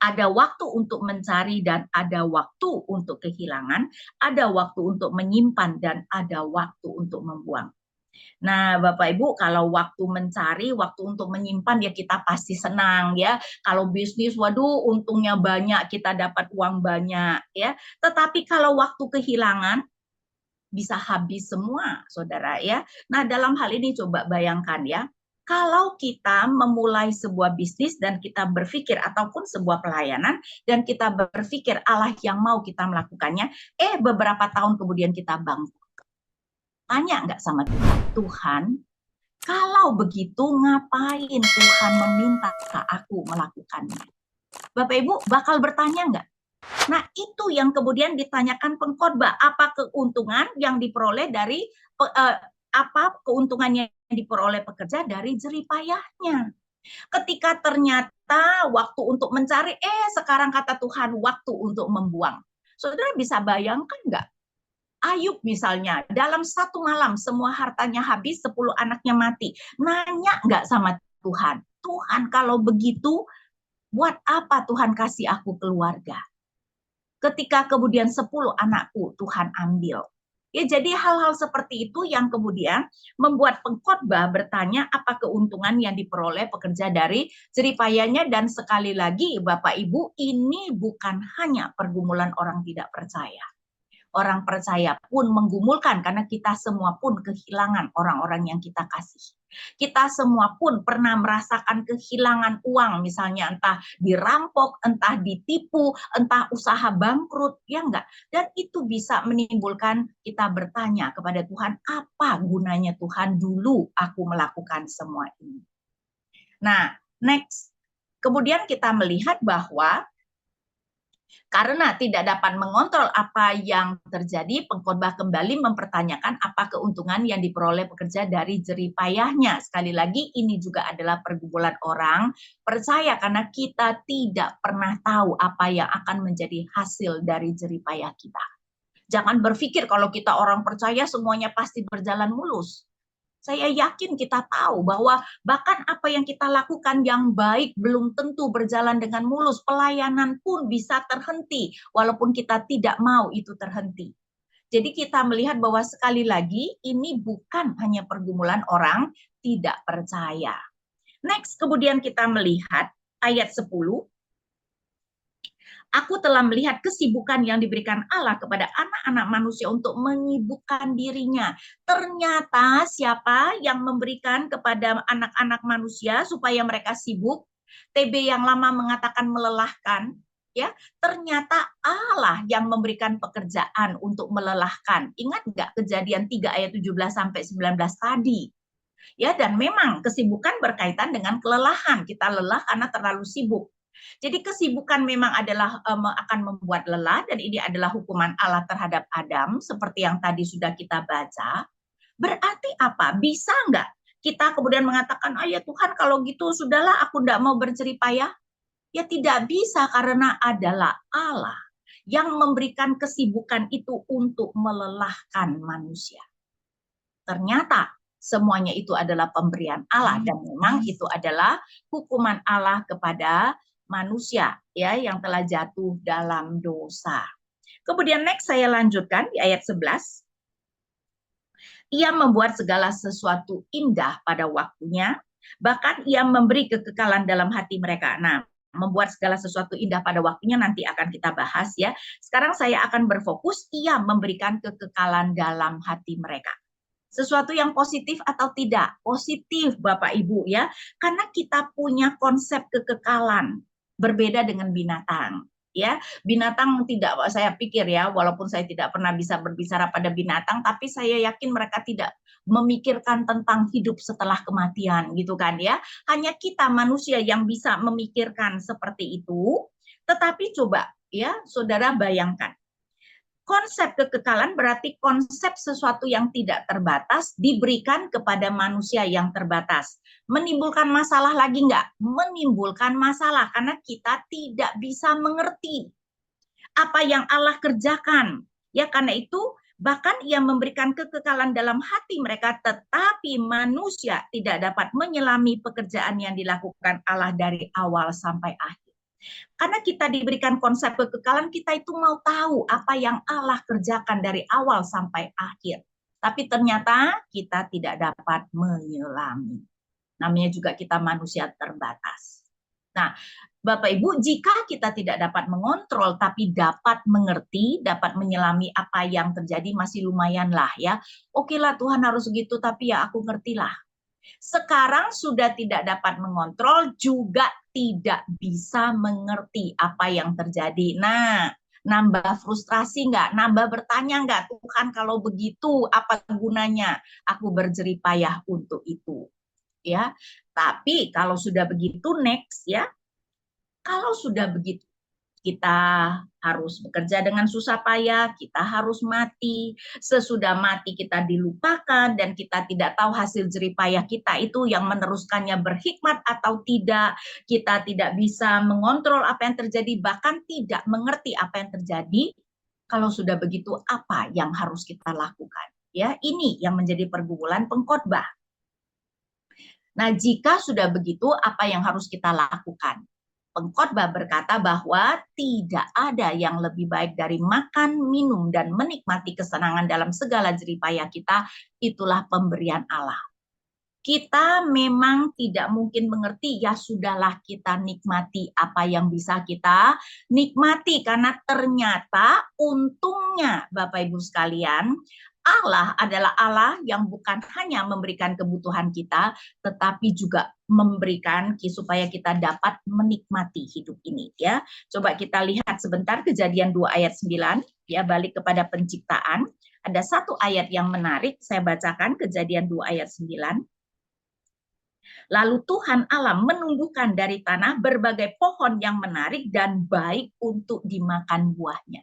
Ada waktu untuk mencari dan ada waktu untuk kehilangan, ada waktu untuk menyimpan dan ada waktu untuk membuang. Nah, Bapak Ibu, kalau waktu mencari, waktu untuk menyimpan ya kita pasti senang ya. Kalau bisnis, waduh, untungnya banyak, kita dapat uang banyak ya. Tetapi kalau waktu kehilangan bisa habis semua, Saudara ya. Nah, dalam hal ini coba bayangkan ya. Kalau kita memulai sebuah bisnis dan kita berpikir ataupun sebuah pelayanan dan kita berpikir Allah yang mau kita melakukannya, beberapa tahun kemudian kita bangkrut. Tanya nggak sama Tuhan, Tuhan, kalau begitu ngapain Tuhan meminta aku melakukannya? Bapak Ibu bakal bertanya nggak? Nah, itu yang kemudian ditanyakan pengkhotbah. Apa keuntungan yang diperoleh dari apa keuntungannya yang diperoleh pekerja dari jeripayahnya? Ketika ternyata waktu untuk mencari, sekarang kata Tuhan waktu untuk membuang. Saudara bisa bayangkan nggak? Ayub misalnya, dalam satu malam semua hartanya habis, 10 anaknya mati. Nanya nggak sama Tuhan? Tuhan, kalau begitu, buat apa Tuhan kasih aku keluarga? Ketika kemudian 10 anakku Tuhan ambil. Ya, jadi hal-hal seperti itu yang kemudian membuat pengkhotbah bertanya apa keuntungan yang diperoleh pekerja dari jeripayanya. Dan sekali lagi Bapak Ibu, ini bukan hanya pergumulan orang tidak percaya. Orang percaya pun menggumulkan karena kita semua pun kehilangan orang-orang yang kita kasih. Kita semua pun pernah merasakan kehilangan uang, misalnya entah dirampok, entah ditipu, entah usaha bangkrut, ya enggak? Dan itu bisa menimbulkan kita bertanya kepada Tuhan, apa gunanya Tuhan dulu aku melakukan semua ini? Nah, Next. Kemudian kita melihat bahwa karena tidak dapat mengontrol apa yang terjadi, pengkhotbah kembali mempertanyakan apa keuntungan yang diperoleh pekerja dari jerih payahnya. Sekali lagi, ini juga adalah pergumulan orang percaya karena kita tidak pernah tahu apa yang akan menjadi hasil dari jerih payah kita. Jangan berpikir kalau kita orang percaya semuanya pasti berjalan mulus. Saya yakin kita tahu bahwa bahkan apa yang kita lakukan yang baik belum tentu berjalan dengan mulus. Pelayanan pun bisa terhenti, walaupun kita tidak mau itu terhenti. Jadi kita melihat bahwa sekali lagi ini bukan hanya pergumulan orang tidak percaya. Next, kemudian kita melihat ayat 10. Aku telah melihat kesibukan yang diberikan Allah kepada anak-anak manusia untuk menyibukkan dirinya. Ternyata siapa yang memberikan kepada anak-anak manusia supaya mereka sibuk? TB yang lama mengatakan melelahkan, ya. Ternyata Allah yang memberikan pekerjaan untuk melelahkan. Ingat nggak Kejadian 3 ayat 17 sampai 19 tadi? Ya, dan memang kesibukan berkaitan dengan kelelahan. Kita lelah karena terlalu sibuk. Jadi kesibukan memang adalah akan membuat lelah, dan ini adalah hukuman Allah terhadap Adam seperti yang tadi sudah kita baca. Berarti apa? Bisa nggak kita kemudian mengatakan, oh ya Tuhan kalau gitu sudahlah aku nggak mau berjerih payah? Ya tidak bisa, karena adalah Allah yang memberikan kesibukan itu untuk melelahkan manusia. Ternyata semuanya itu adalah pemberian Allah, dan memang itu adalah hukuman Allah kepada manusia ya yang telah jatuh dalam dosa. Kemudian next saya lanjutkan di ayat 11. Ia membuat segala sesuatu indah pada waktunya, bahkan ia memberi kekekalan dalam hati mereka. Nah, membuat segala sesuatu indah pada waktunya nanti akan kita bahas ya. Sekarang saya akan berfokus ia memberikan kekekalan dalam hati mereka. Sesuatu yang positif atau tidak? Positif Bapak Ibu ya. Karena kita punya konsep kekekalan. Berbeda dengan binatang. Ya, binatang tidak, saya pikir ya, walaupun saya tidak pernah bisa berbicara pada binatang, tapi saya yakin mereka tidak memikirkan tentang hidup setelah kematian gitu kan ya. Hanya kita manusia yang bisa memikirkan seperti itu. Tetapi coba ya, Saudara bayangkan. Konsep kekekalan berarti konsep sesuatu yang tidak terbatas diberikan kepada manusia yang terbatas. Menimbulkan masalah lagi enggak? Menimbulkan masalah karena kita tidak bisa mengerti apa yang Allah kerjakan. Ya, karena itu bahkan ia memberikan kekekalan dalam hati mereka, tetapi manusia tidak dapat menyelami pekerjaan yang dilakukan Allah dari awal sampai akhir. Karena kita diberikan konsep kekekalan, kita itu mau tahu apa yang Allah kerjakan dari awal sampai akhir. Tapi ternyata kita tidak dapat menyelami. Namanya juga kita manusia terbatas. Nah, Bapak Ibu, jika kita tidak dapat mengontrol tapi dapat mengerti, dapat menyelami apa yang terjadi, masih lumayan lah ya. Oke lah Tuhan harus begitu, tapi ya aku ngertilah. Sekarang sudah tidak dapat mengontrol, juga tidak bisa mengerti apa yang terjadi. Nah, nambah frustrasi nggak? Nambah bertanya nggak? Tuhan kalau begitu apa gunanya aku berjerih payah untuk itu? Ya, tapi kalau sudah begitu next ya, kalau sudah begitu kita harus bekerja dengan susah payah, kita harus mati. Sesudah mati kita dilupakan dan kita tidak tahu hasil jerih payah kita itu yang meneruskannya berhikmat atau tidak. Kita tidak bisa mengontrol apa yang terjadi, bahkan tidak mengerti apa yang terjadi. Kalau sudah begitu, apa yang harus kita lakukan? Ya, ini yang menjadi pergumulan pengkhotbah. Nah, jika sudah begitu, apa yang harus kita lakukan? Pengkhotbah berkata bahwa tidak ada yang lebih baik dari makan, minum, dan menikmati kesenangan dalam segala jerih payah kita, itulah pemberian Allah. Kita memang tidak mungkin mengerti, ya sudahlah kita nikmati apa yang bisa kita nikmati, karena ternyata untungnya Bapak Ibu sekalian, Allah adalah Allah yang bukan hanya memberikan kebutuhan kita, tetapi juga memberikan supaya kita dapat menikmati hidup ini ya. Coba kita lihat sebentar Kejadian 2 ayat 9 ya, balik kepada penciptaan. Ada satu ayat yang menarik, saya bacakan Kejadian 2 ayat 9. Lalu Tuhan Allah menumbuhkan dari tanah berbagai pohon yang menarik dan baik untuk dimakan buahnya.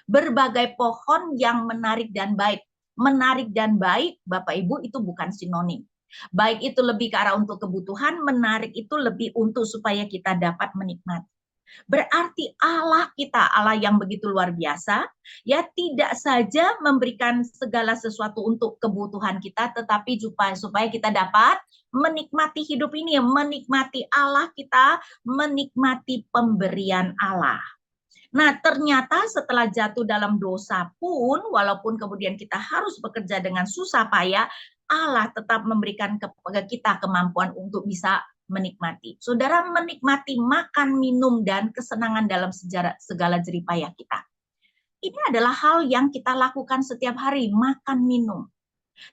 Berbagai pohon yang menarik dan baik. Menarik dan baik, Bapak Ibu, itu bukan sinonim. Baik itu lebih ke arah untuk kebutuhan, menarik itu lebih untuk supaya kita dapat menikmati. Berarti Allah kita, Allah yang begitu luar biasa, ya tidak saja memberikan segala sesuatu untuk kebutuhan kita, tetapi supaya kita dapat menikmati hidup ini, menikmati Allah kita, menikmati pemberian Allah. Nah, ternyata setelah jatuh dalam dosa pun, walaupun kemudian kita harus bekerja dengan susah payah, Allah tetap memberikan kepada kita kemampuan untuk bisa menikmati. Saudara, menikmati makan, minum, dan kesenangan dalam segala jeripayah kita. Ini adalah hal yang kita lakukan setiap hari, makan, minum.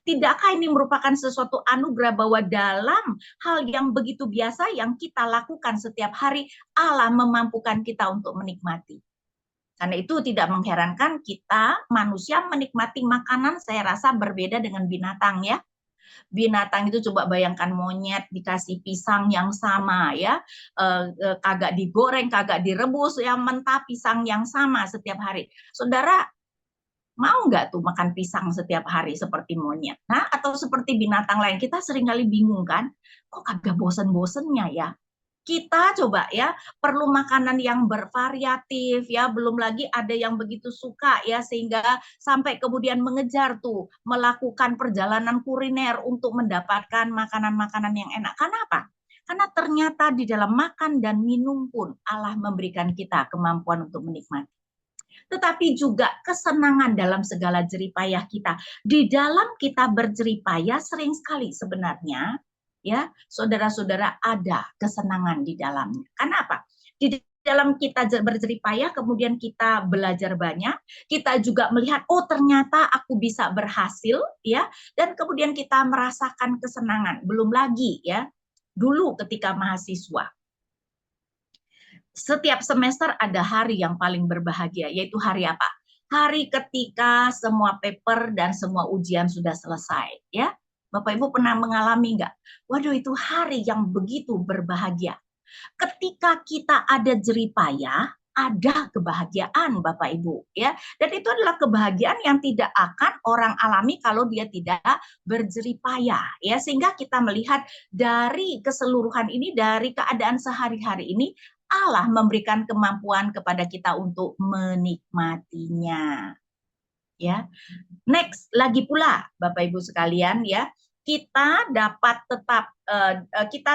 Tidakkah ini merupakan sesuatu anugerah bahwa dalam hal yang begitu biasa yang kita lakukan setiap hari, Allah memampukan kita untuk menikmati. Karena itu tidak mengherankan kita manusia menikmati makanan, saya rasa berbeda dengan binatang ya. Binatang itu coba bayangkan monyet dikasih pisang yang sama ya, kagak digoreng, kagak direbus, yang mentah pisang yang sama setiap hari. Saudara mau nggak tuh makan pisang setiap hari seperti monyet? Nah, atau seperti binatang lain, kita seringkali bingung kan, kok kagak bosen-bosennya ya? Kita coba ya perlu makanan yang bervariatif ya, belum lagi ada yang begitu suka ya sehingga sampai kemudian mengejar tuh melakukan perjalanan kuliner untuk mendapatkan makanan-makanan yang enak. Kenapa? Karena ternyata di dalam makan dan minum pun Allah memberikan kita kemampuan untuk menikmati. Tetapi juga kesenangan dalam segala jeripayah kita. Di dalam kita berjeripayah sering sekali sebenarnya ya, saudara-saudara, ada kesenangan di dalamnya. Kenapa? Di dalam kita berjeripayah, kemudian kita belajar banyak, kita juga melihat, oh ternyata aku bisa berhasil, ya, dan kemudian kita merasakan kesenangan. Belum lagi, ya, dulu ketika mahasiswa, setiap semester ada hari yang paling berbahagia, yaitu hari apa? Hari ketika semua paper dan semua ujian sudah selesai, ya. Bapak Ibu pernah mengalami nggak? Waduh, itu hari yang begitu berbahagia. Ketika kita ada jeripayah, ada kebahagiaan Bapak Ibu ya. Dan itu adalah kebahagiaan yang tidak akan orang alami kalau dia tidak berjeripayah ya. Sehingga kita melihat dari keseluruhan ini, dari keadaan sehari-hari ini, Allah memberikan kemampuan kepada kita untuk menikmatinya. Ya. Next, lagi pula Bapak Ibu sekalian ya, kita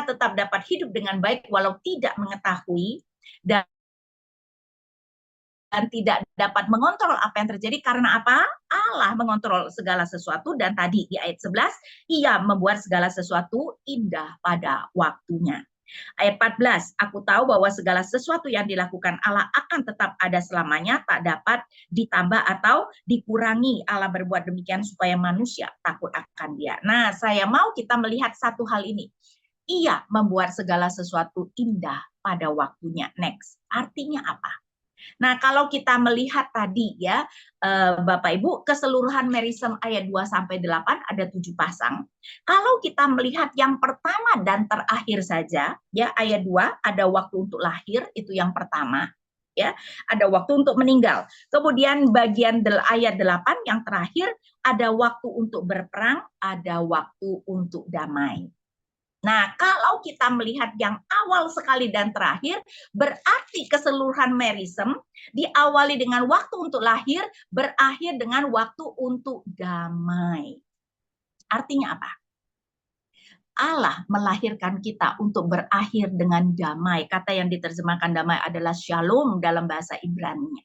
tetap dapat hidup dengan baik walau tidak mengetahui dan tidak dapat mengontrol apa yang terjadi. Karena apa? Allah mengontrol segala sesuatu, dan tadi di ayat 11, Ia membuat segala sesuatu indah pada waktunya. Ayat 14, aku tahu bahwa segala sesuatu yang dilakukan Allah akan tetap ada selamanya, tak dapat ditambah atau dikurangi. Allah berbuat demikian supaya manusia takut akan Dia. Nah, saya mau kita melihat satu hal ini. Ia membuat segala sesuatu indah pada waktunya. Next, artinya apa? Nah, kalau kita melihat tadi ya, Bapak Ibu, keseluruhan merisem ayat 2 sampai 8 ada 7 pasang. Kalau kita melihat yang pertama dan terakhir saja, ya ayat 2 ada waktu untuk lahir, itu yang pertama. Ya, ada waktu untuk meninggal. Kemudian bagian ayat 8 yang terakhir ada waktu untuk berperang, ada waktu untuk damai. Nah, kalau kita melihat yang awal sekali dan terakhir, berarti keseluruhan merisem diawali dengan waktu untuk lahir, berakhir dengan waktu untuk damai. Artinya apa? Allah melahirkan kita untuk berakhir dengan damai. Kata yang diterjemahkan damai adalah shalom dalam bahasa Ibrani.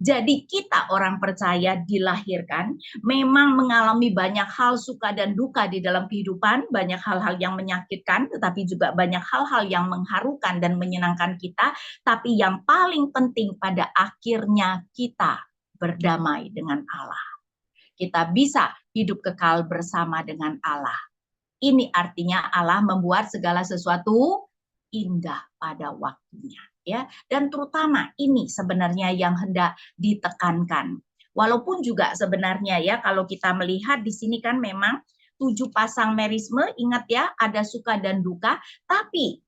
Jadi kita orang percaya dilahirkan memang mengalami banyak hal suka dan duka di dalam kehidupan, banyak hal-hal yang menyakitkan, tetapi juga banyak hal-hal yang mengharukan dan menyenangkan kita, tapi yang paling penting pada akhirnya kita berdamai dengan Allah. Kita bisa hidup kekal bersama dengan Allah. Ini artinya Allah membuat segala sesuatu indah pada waktunya. Ya, dan terutama ini sebenarnya yang hendak ditekankan. Walaupun juga sebenarnya ya kalau kita melihat di sini kan memang 7 pasang merisme, ingat ya, ada suka dan duka, tapi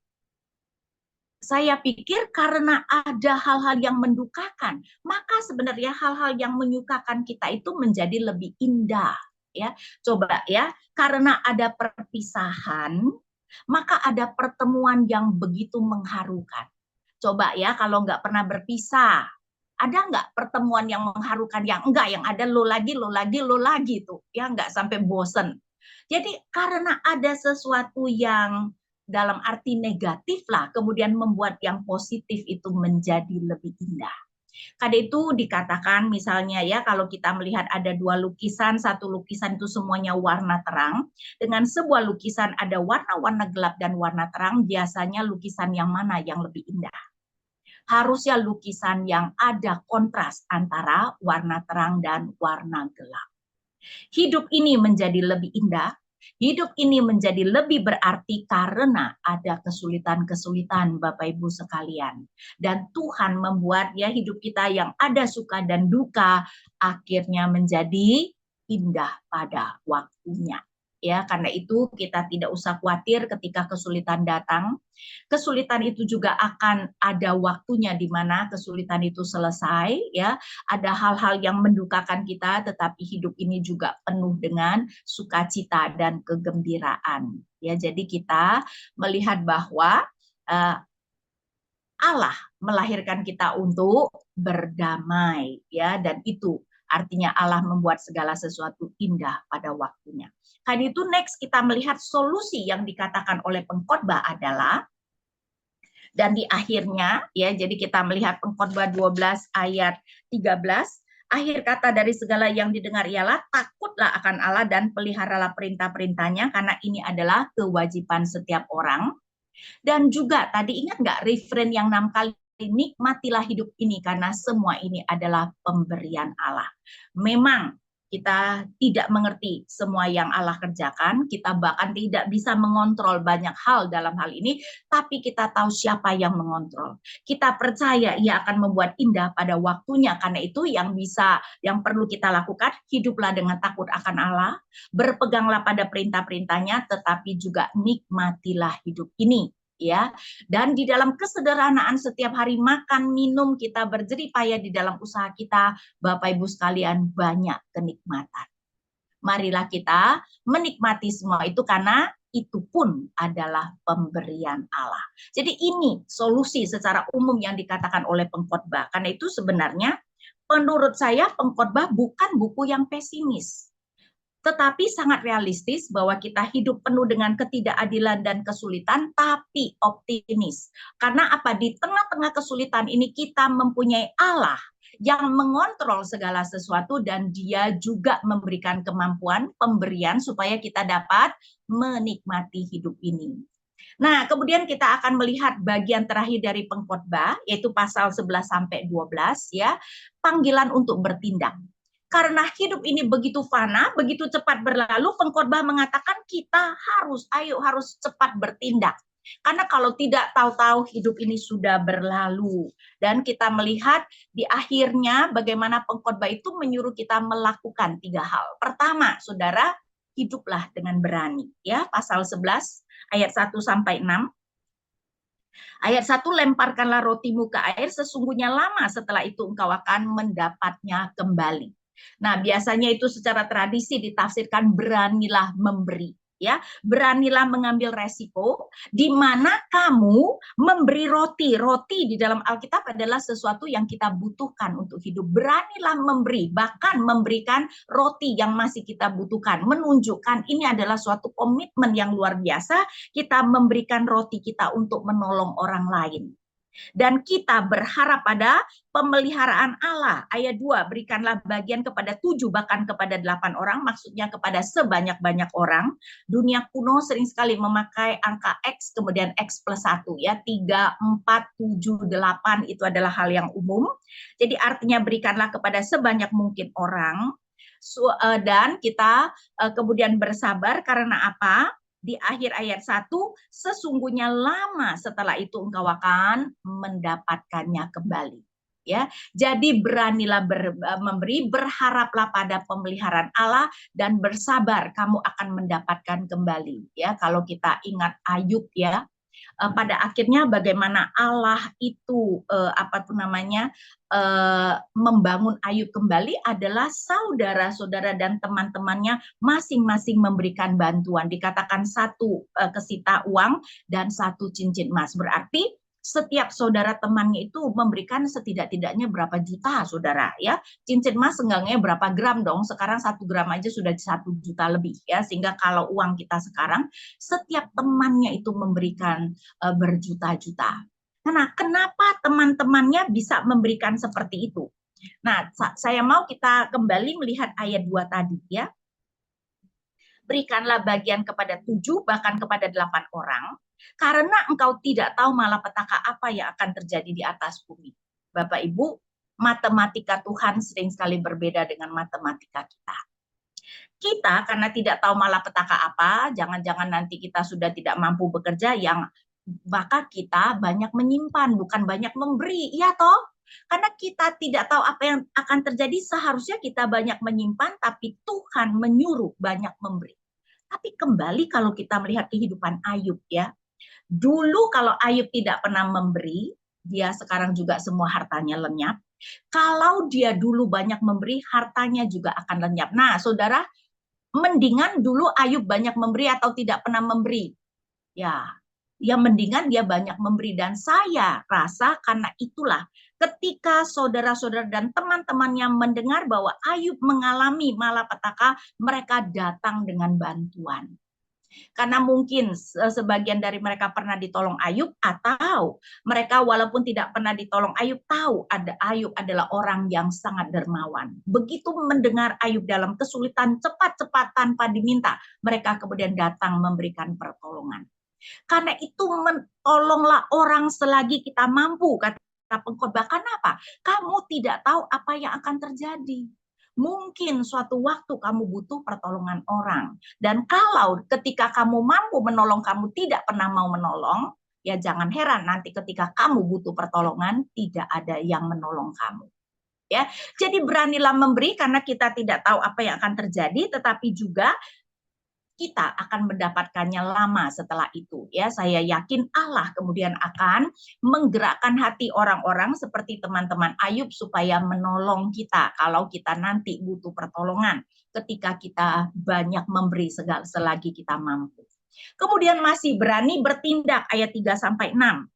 saya pikir karena ada hal-hal yang mendukakan, maka sebenarnya hal-hal yang menyukakan kita itu menjadi lebih indah. Ya, coba ya, karena ada perpisahan, maka ada pertemuan yang begitu mengharukan. Coba ya, kalau nggak pernah berpisah, ada nggak pertemuan yang mengharukan? Yang enggak, yang ada lo lagi, lo lagi, lo lagi tuh, ya nggak sampai bosen. Jadi karena ada sesuatu yang dalam arti negatif lah, kemudian membuat yang positif itu menjadi lebih indah. Karena itu dikatakan misalnya ya, kalau kita melihat ada 2 lukisan, satu lukisan itu semuanya warna terang, dengan sebuah lukisan ada warna-warna gelap dan warna terang, biasanya lukisan yang mana yang lebih indah? Harusnya lukisan yang ada kontras antara warna terang dan warna gelap. Hidup ini menjadi lebih indah, hidup ini menjadi lebih berarti karena ada kesulitan-kesulitan Bapak Ibu sekalian. Dan Tuhan membuat ya hidup kita yang ada suka dan duka akhirnya menjadi indah pada waktunya. Ya, karena itu kita tidak usah khawatir ketika kesulitan datang. Kesulitan itu juga akan ada waktunya di mana kesulitan itu selesai, ya. Ada hal-hal yang mendukakan kita, tetapi hidup ini juga penuh dengan sukacita dan kegembiraan. Ya, jadi kita melihat bahwa Allah melahirkan kita untuk berdamai, ya, dan itu artinya Allah membuat segala sesuatu indah pada waktunya. Karena itu next kita melihat solusi yang dikatakan oleh pengkhotbah adalah, dan di akhirnya ya, jadi kita melihat pengkhotbah 12 ayat 13, akhir kata dari segala yang didengar ialah takutlah akan Allah dan peliharalah perintah-perintahnya, karena ini adalah kewajiban setiap orang. Dan juga tadi ingat nggak refrain yang 6 kali, nikmatilah hidup ini karena semua ini adalah pemberian Allah. Memang kita tidak mengerti semua yang Allah kerjakan, kita bahkan tidak bisa mengontrol banyak hal dalam hal ini, tapi kita tahu siapa yang mengontrol. Kita percaya Ia akan membuat indah pada waktunya, karena itu yang perlu kita lakukan, hiduplah dengan takut akan Allah, berpeganglah pada perintah-perintahnya, tetapi juga nikmatilah hidup ini. Ya, dan di dalam kesederhanaan setiap hari makan minum kita berjerih payah di dalam usaha kita, Bapak Ibu sekalian, banyak kenikmatan. Marilah kita menikmati semua itu karena itu pun adalah pemberian Allah. Jadi ini solusi secara umum yang dikatakan oleh pengkhotbah. Karena itu sebenarnya menurut saya pengkhotbah bukan buku yang pesimis, tetapi sangat realistis bahwa kita hidup penuh dengan ketidakadilan dan kesulitan, tapi optimis. Karena apa? Di tengah-tengah kesulitan ini kita mempunyai Allah yang mengontrol segala sesuatu, dan Dia juga memberikan kemampuan pemberian supaya kita dapat menikmati hidup ini. Nah, kemudian kita akan melihat bagian terakhir dari pengkhotbah, yaitu pasal 11 sampai 12 ya, panggilan untuk bertindak. Karena hidup ini begitu fana, begitu cepat berlalu, pengkhotbah mengatakan kita harus cepat bertindak. Karena kalau tidak, tahu-tahu hidup ini sudah berlalu. Dan kita melihat di akhirnya bagaimana pengkhotbah itu menyuruh kita melakukan 3 hal. Pertama, saudara, hiduplah dengan berani. Ya, pasal 11 ayat 1 sampai 6. Ayat 1, lemparkanlah rotimu ke air, sesungguhnya lama setelah itu engkau akan mendapatnya kembali. Nah, biasanya itu secara tradisi ditafsirkan beranilah memberi, ya. Beranilah mengambil resiko, di mana kamu memberi roti. Roti di dalam Alkitab adalah sesuatu yang kita butuhkan untuk hidup. Beranilah memberi, bahkan memberikan roti yang masih kita butuhkan, menunjukkan ini adalah suatu komitmen yang luar biasa, kita memberikan roti kita untuk menolong orang lain. Dan kita berharap pada pemeliharaan Allah. Ayat 2, berikanlah bagian kepada 7 bahkan kepada 8 orang, maksudnya kepada sebanyak-banyak orang. Dunia kuno sering sekali memakai angka X kemudian X plus 1 ya, 3, 4, 7, 8 itu adalah hal yang umum. Jadi artinya berikanlah kepada sebanyak mungkin orang. Dan kita kemudian bersabar karena apa? Di akhir ayat 1, sesungguhnya lama setelah itu engkau akan mendapatkannya kembali. Ya, jadi beranilah memberi, berharaplah pada pemeliharaan Allah dan bersabar, kamu akan mendapatkan kembali. Ya, kalau kita ingat Ayub ya, pada akhirnya bagaimana Allah itu membangun Ayub kembali adalah saudara-saudara dan teman-temannya masing-masing memberikan bantuan. Dikatakan satu kesita uang dan satu cincin emas. Berarti setiap saudara temannya itu memberikan setidak-tidaknya berapa juta, saudara ya. Cincin emas seenggaknya berapa gram dong? Sekarang 1 gram aja sudah 1 juta lebih ya. Sehingga kalau uang kita sekarang, setiap temannya itu memberikan berjuta-juta. Nah, kenapa teman-temannya bisa memberikan seperti itu? Nah, saya mau kita kembali melihat ayat 2 tadi ya. Berikanlah bagian kepada 7, bahkan kepada 8 orang, karena engkau tidak tahu malapetaka apa yang akan terjadi di atas bumi. Bapak Ibu, matematika Tuhan sering sekali berbeda dengan matematika kita. Kita karena tidak tahu malapetaka apa, jangan-jangan nanti kita sudah tidak mampu bekerja, maka kita banyak menyimpan, bukan banyak memberi. Iya toh? Karena kita tidak tahu apa yang akan terjadi, seharusnya kita banyak menyimpan, tapi Tuhan menyuruh banyak memberi. Tapi kembali kalau kita melihat kehidupan Ayub ya, dulu kalau Ayub tidak pernah memberi, dia sekarang juga semua hartanya lenyap. Kalau dia dulu banyak memberi, hartanya juga akan lenyap. Nah, saudara, mendingan dulu Ayub banyak memberi atau tidak pernah memberi? Ya, yang mendingan dia banyak memberi. Dan saya rasa karena itulah ketika saudara-saudara dan teman-temannya mendengar bahwa Ayub mengalami malapetaka, mereka datang dengan bantuan. Karena mungkin sebagian dari mereka pernah ditolong Ayub, atau mereka walaupun tidak pernah ditolong Ayub, tahu ada Ayub adalah orang yang sangat dermawan. Begitu mendengar Ayub dalam kesulitan, cepat-cepat tanpa diminta, mereka kemudian datang memberikan pertolongan. Karena itu tolonglah orang selagi kita mampu, kata pengkhotbah. Kenapa? Kamu tidak tahu apa yang akan terjadi. Mungkin suatu waktu kamu butuh pertolongan orang. Dan kalau ketika kamu mampu menolong, kamu tidak pernah mau menolong, ya jangan heran nanti ketika kamu butuh pertolongan, tidak ada yang menolong kamu. Ya, jadi beranilah memberi karena kita tidak tahu apa yang akan terjadi, tetapi juga kita akan mendapatkannya lama setelah itu. Ya, saya yakin Allah kemudian akan menggerakkan hati orang-orang seperti teman-teman Ayub supaya menolong kita kalau kita nanti butuh pertolongan ketika kita banyak memberi selagi kita mampu. Kemudian masih berani bertindak ayat 3 sampai 6.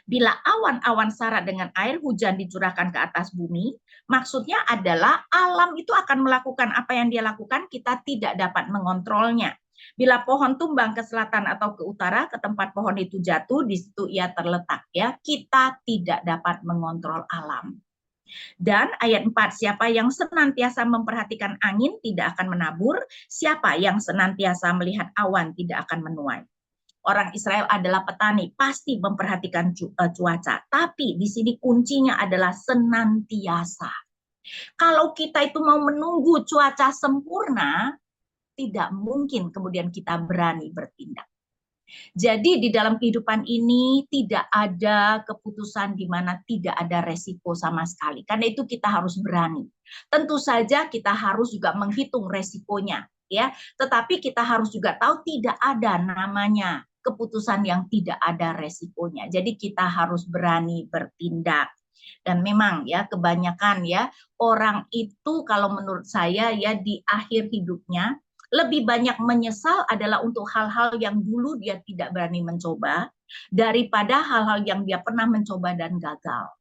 Bila awan-awan syarat dengan air hujan dicurahkan ke atas bumi, maksudnya adalah alam itu akan melakukan apa yang dia lakukan, kita tidak dapat mengontrolnya. Bila pohon tumbang ke selatan atau ke utara, ke tempat pohon itu jatuh, di situ ia terletak. Ya, kita tidak dapat mengontrol alam. Dan ayat 4, siapa yang senantiasa memperhatikan angin tidak akan menabur, siapa yang senantiasa melihat awan tidak akan menuai. Orang Israel adalah petani, pasti memperhatikan cuaca. Tapi di sini kuncinya adalah senantiasa. Kalau kita itu mau menunggu cuaca sempurna, tidak mungkin kemudian kita berani bertindak. Jadi di dalam kehidupan ini tidak ada keputusan di mana tidak ada resiko sama sekali. Karena itu kita harus berani. Tentu saja kita harus juga menghitung resikonya, ya. Tetapi kita harus juga tahu tidak ada namanya keputusan yang tidak ada resikonya. Jadi kita harus berani bertindak. Dan memang ya kebanyakan ya orang itu kalau menurut saya ya di akhir hidupnya lebih banyak menyesal adalah untuk hal-hal yang dulu dia tidak berani mencoba daripada hal-hal yang dia pernah mencoba dan gagal.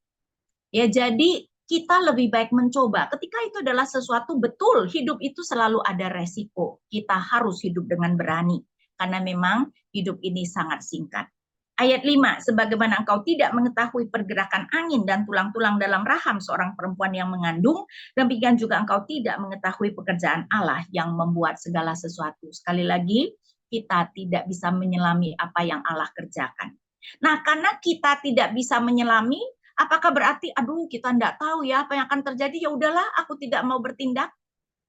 Ya, jadi kita lebih baik mencoba. Ketika itu adalah sesuatu, betul, hidup itu selalu ada resiko. Kita harus hidup dengan berani. Karena memang hidup ini sangat singkat. Ayat 5, sebagaimana engkau tidak mengetahui pergerakan angin dan tulang-tulang dalam raham seorang perempuan yang mengandung, demikian juga engkau tidak mengetahui pekerjaan Allah yang membuat segala sesuatu. Sekali lagi, kita tidak bisa menyelami apa yang Allah kerjakan. Nah, karena kita tidak bisa menyelami, apakah berarti, aduh kita tidak tahu ya apa yang akan terjadi, ya udahlah aku tidak mau bertindak?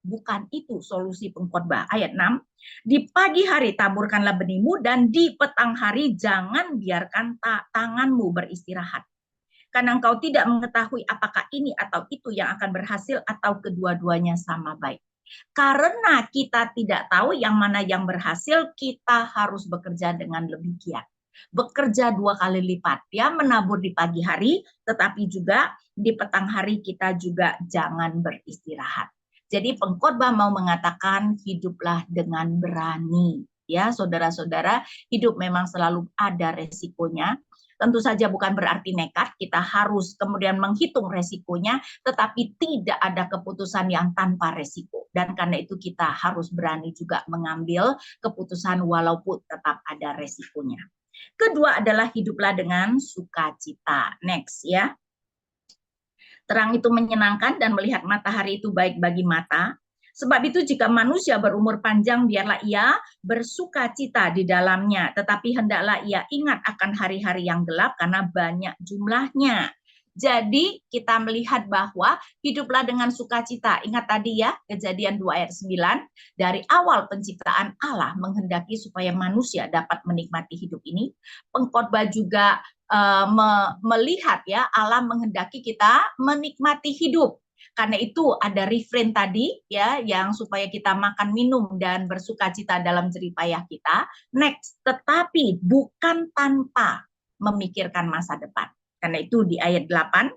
Bukan itu solusi pengkhotbah. Ayat 6, di pagi hari taburkanlah benihmu dan di petang hari jangan biarkan tanganmu beristirahat. karena engkau tidak mengetahui apakah ini atau itu yang akan berhasil atau kedua-duanya sama baik. Karena kita tidak tahu yang mana yang berhasil, kita harus bekerja dengan lebih giat. Bekerja 2 kali lipat, ya, menabur di pagi hari, tetapi juga di petang hari kita juga jangan beristirahat. Jadi pengkhotbah mau mengatakan hiduplah dengan berani. Ya, saudara-saudara, hidup memang selalu ada resikonya. Tentu saja bukan berarti nekat, kita harus kemudian menghitung resikonya, tetapi tidak ada keputusan yang tanpa resiko. Dan karena itu kita harus berani juga mengambil keputusan walaupun tetap ada resikonya. Kedua adalah hiduplah dengan sukacita. Next ya. Terang itu menyenangkan dan melihat matahari itu baik bagi mata. Sebab itu jika manusia berumur panjang, biarlah ia bersukacita di dalamnya. Tetapi hendaklah ia ingat akan hari-hari yang gelap karena banyak jumlahnya. Jadi kita melihat bahwa hiduplah dengan sukacita. Ingat tadi ya, Kejadian 2 ayat 9. Dari awal penciptaan Allah menghendaki supaya manusia dapat menikmati hidup ini. Pengkhotbah juga melihat ya, Allah menghendaki kita menikmati hidup. Karena itu ada refrain tadi ya, yang supaya kita makan, minum dan bersukacita dalam jerih payah kita. Next, tetapi bukan tanpa memikirkan masa depan. Karena itu di ayat 8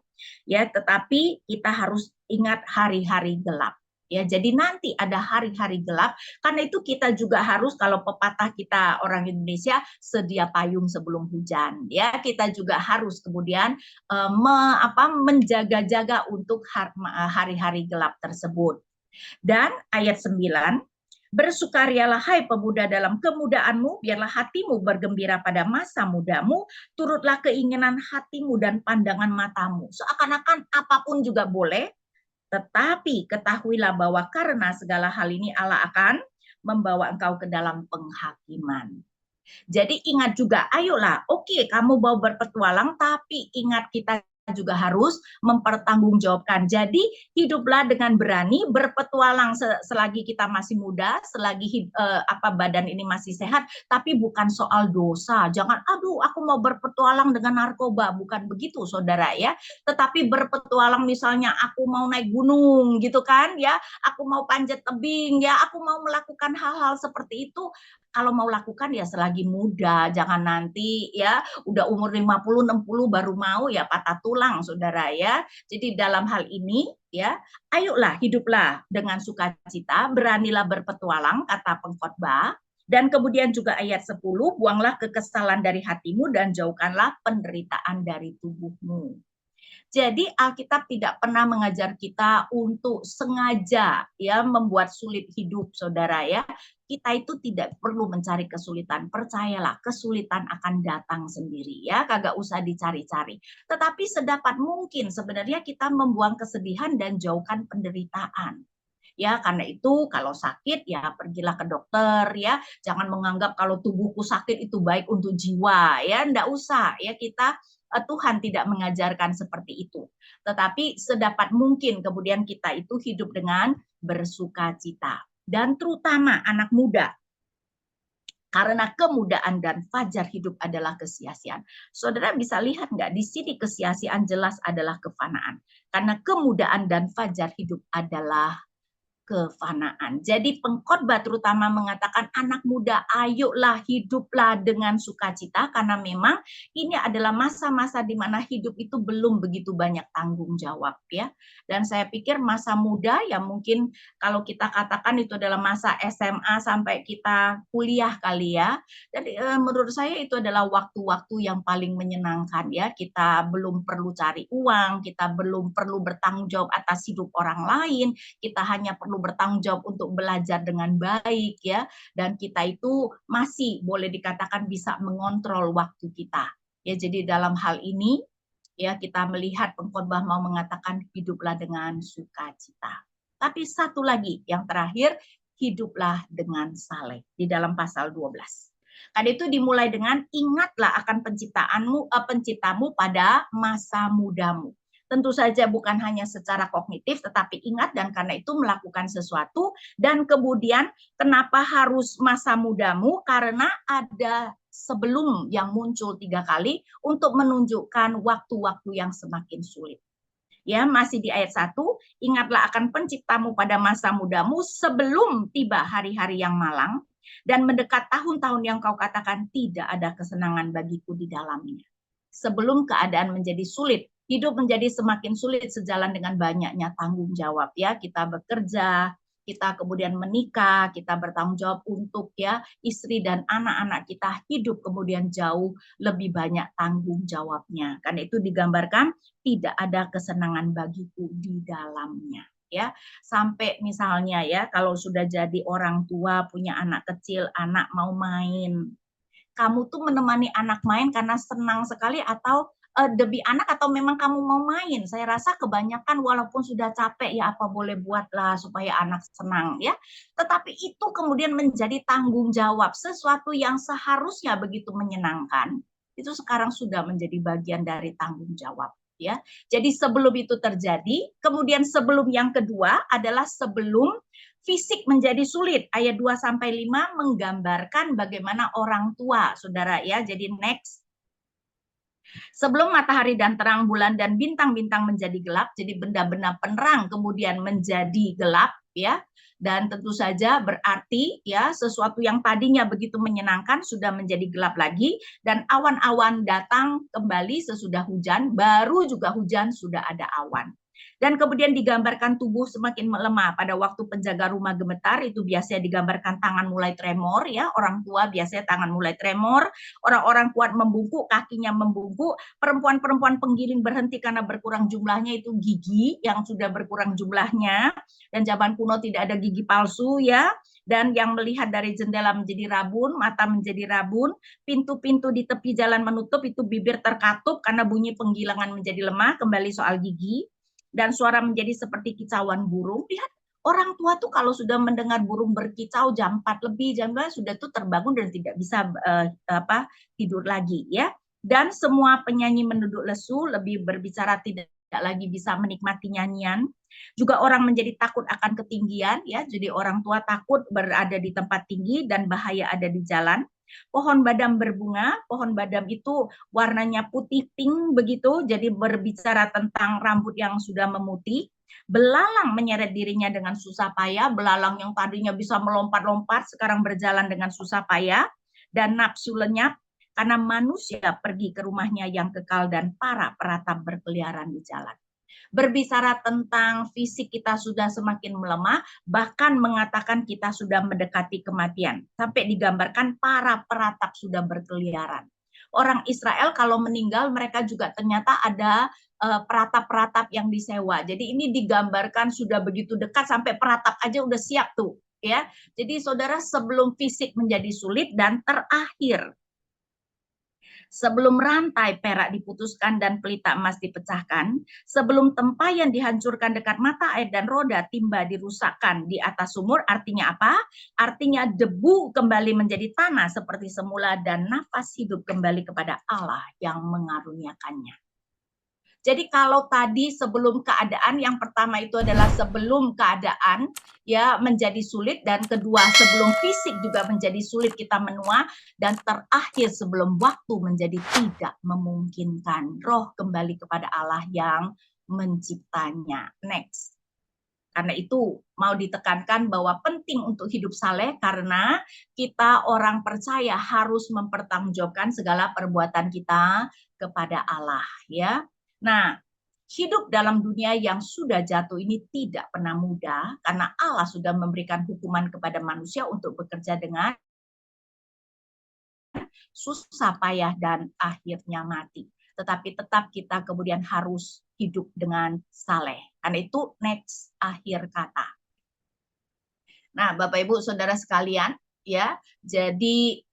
ya, tetapi kita harus ingat hari-hari gelap. Ya, jadi nanti ada hari-hari gelap, karena itu kita juga harus, kalau pepatah kita orang Indonesia, sedia payung sebelum hujan. Ya, kita juga harus kemudian menjaga-jaga untuk hari-hari gelap tersebut. Dan ayat 9, bersukarialah hai pemuda dalam kemudaanmu, biarlah hatimu bergembira pada masa mudamu, turutlah keinginan hatimu dan pandangan matamu. Seakan-akan apapun juga boleh, tetapi ketahuilah bahwa karena segala hal ini Allah akan membawa engkau ke dalam penghakiman. Jadi ingat juga, ayolah, oke, kamu mau berpetualang, tapi ingat kita juga harus mempertanggungjawabkan. Jadi hiduplah dengan berani, berpetualang selagi kita masih muda, selagi badan ini masih sehat, tapi bukan soal dosa. Jangan, aduh, aku mau berpetualang dengan narkoba, bukan begitu, saudara ya. Tetapi berpetualang misalnya aku mau naik gunung, gitu kan ya, aku mau panjat tebing ya, aku mau melakukan hal-hal seperti itu. Kalau mau lakukan ya selagi muda, jangan nanti ya udah umur 50, 60 baru mau, ya patah tulang, saudara ya. Jadi dalam hal ini ya, ayolah hiduplah dengan sukacita, beranilah berpetualang, kata pengkhotbah. Dan kemudian juga ayat 10, buanglah kekesalan dari hatimu dan jauhkanlah penderitaan dari tubuhmu. Jadi Alkitab tidak pernah mengajar kita untuk sengaja ya membuat sulit hidup, saudara ya. Kita itu tidak perlu mencari kesulitan. Percayalah, kesulitan akan datang sendiri ya, kagak usah dicari-cari. Tetapi sedapat mungkin sebenarnya kita membuang kesedihan dan jauhkan penderitaan. Ya, karena itu kalau sakit ya pergilah ke dokter ya. Jangan menganggap kalau tubuhku sakit itu baik untuk jiwa ya, enggak usah ya, kita Tuhan tidak mengajarkan seperti itu. Tetapi sedapat mungkin kemudian kita itu hidup dengan bersukacita. Dan terutama anak muda, karena kemudaan dan fajar hidup adalah kesia-siaan. Saudara bisa lihat nggak di sini, kesia-siaan jelas adalah kefanaan. Karena kemudaan dan fajar hidup adalah kefanaan. Jadi pengkhotbah terutama mengatakan, anak muda, ayolah hiduplah dengan sukacita, karena memang ini adalah masa-masa di mana hidup itu belum begitu banyak tanggung jawab ya. Dan saya pikir masa muda ya mungkin kalau kita katakan itu adalah masa SMA sampai kita kuliah kali ya. Dan menurut saya itu adalah waktu-waktu yang paling menyenangkan ya. Kita belum perlu cari uang, kita belum perlu bertanggung jawab atas hidup orang lain, kita hanya perlu bertanggung jawab untuk belajar dengan baik ya, dan kita itu masih boleh dikatakan bisa mengontrol waktu kita ya. Jadi dalam hal ini ya kita melihat pengkhotbah mau mengatakan hiduplah dengan sukacita. Tapi satu lagi yang terakhir, hiduplah dengan saleh di dalam pasal 12. Karena itu dimulai dengan ingatlah akan penciptamu pada masa mudamu. Tentu saja bukan hanya secara kognitif, tetapi ingat dan karena itu melakukan sesuatu. Dan kemudian kenapa harus masa mudamu? Karena ada sebelum yang muncul 3 kali untuk menunjukkan waktu-waktu yang semakin sulit. Ya, masih di ayat 1, ingatlah akan penciptamu pada masa mudamu sebelum tiba hari-hari yang malang dan mendekat tahun-tahun yang kau katakan tidak ada kesenangan bagiku di dalamnya. Sebelum keadaan menjadi sulit, hidup menjadi semakin sulit sejalan dengan banyaknya tanggung jawab ya. Kita bekerja, kita kemudian menikah, kita bertanggung jawab untuk ya istri dan anak-anak kita, hidup kemudian jauh lebih banyak tanggung jawabnya. Karena itu digambarkan tidak ada kesenangan bagiku di dalamnya ya. Sampai misalnya ya kalau sudah jadi orang tua punya anak kecil, anak mau main, kamu tuh menemani anak main karena senang sekali atau demi anak atau memang kamu mau main? Saya rasa kebanyakan walaupun sudah capek ya apa boleh buatlah supaya anak senang ya. Tetapi itu kemudian menjadi tanggung jawab, sesuatu yang seharusnya begitu menyenangkan, itu sekarang sudah menjadi bagian dari tanggung jawab ya. Jadi sebelum itu terjadi, kemudian sebelum yang kedua adalah sebelum fisik menjadi sulit. Ayat 2 sampai 5 menggambarkan bagaimana orang tua, Saudara ya. Jadi next. Sebelum matahari dan terang bulan dan bintang-bintang menjadi gelap, jadi benda-benda penerang kemudian menjadi gelap ya. Dan tentu saja berarti ya sesuatu yang tadinya begitu menyenangkan sudah menjadi gelap lagi dan awan-awan datang kembali sesudah hujan, baru juga hujan sudah ada awan. Dan kemudian digambarkan tubuh semakin melemah. Pada waktu penjaga rumah gemetar itu biasanya digambarkan tangan mulai tremor ya, orang tua biasanya tangan mulai tremor, orang-orang kuat membungkuk, kakinya membungkuk, perempuan-perempuan penggiling berhenti karena berkurang jumlahnya, itu gigi yang sudah berkurang jumlahnya, dan zaman kuno tidak ada gigi palsu ya, dan yang melihat dari jendela menjadi rabun, mata menjadi rabun, pintu-pintu di tepi jalan menutup, itu bibir terkatup karena bunyi penggilangan menjadi lemah, kembali soal gigi, dan suara menjadi seperti kicauan burung. Lihat, orang tua tuh kalau sudah mendengar burung berkicau jam 4 lebih, jam 2 sudah tuh terbangun dan tidak bisa tidur lagi ya. Dan semua penyanyi menduduk lesu, lebih berbicara tidak lagi bisa menikmati nyanyian. Juga orang menjadi takut akan ketinggian ya. Jadi orang tua takut berada di tempat tinggi dan bahaya ada di jalan. Pohon badam berbunga, pohon badam itu warnanya putih pink begitu, jadi berbicara tentang rambut yang sudah memutih. Belalang menyeret dirinya dengan susah payah, belalang yang tadinya bisa melompat-lompat sekarang berjalan dengan susah payah, dan nafsu lenyap karena manusia pergi ke rumahnya yang kekal dan para peratap berkeliaran di jalan. Berbicara tentang fisik kita sudah semakin melemah, bahkan mengatakan kita sudah mendekati kematian. Sampai digambarkan para peratap sudah berkeliaran. Orang Israel kalau meninggal mereka juga ternyata ada peratap-peratap yang disewa. Jadi ini digambarkan sudah begitu dekat sampai peratap aja udah siap tuh ya. Jadi saudara, sebelum fisik menjadi sulit dan terakhir sebelum rantai perak diputuskan dan pelita emas dipecahkan, sebelum tempayan dihancurkan dekat mata air dan roda timba dirusakkan di atas sumur, artinya apa? Artinya debu kembali menjadi tanah seperti semula dan nafas hidup kembali kepada Allah yang mengaruniakannya. Jadi kalau tadi sebelum keadaan, yang pertama itu adalah sebelum keadaan ya menjadi sulit, dan kedua sebelum fisik juga menjadi sulit kita menua, dan terakhir sebelum waktu menjadi tidak memungkinkan. Roh kembali kepada Allah yang menciptanya. Next. Karena itu mau ditekankan bahwa penting untuk hidup saleh karena kita orang percaya harus mempertanggungjawabkan segala perbuatan kita kepada Allah ya. Nah, hidup dalam dunia yang sudah jatuh ini tidak pernah mudah karena Allah sudah memberikan hukuman kepada manusia untuk bekerja dengan susah payah dan akhirnya mati. Tetapi tetap kita kemudian harus hidup dengan saleh. Karena itu next, akhir kata. Nah, Bapak Ibu Saudara sekalian, ya, jadi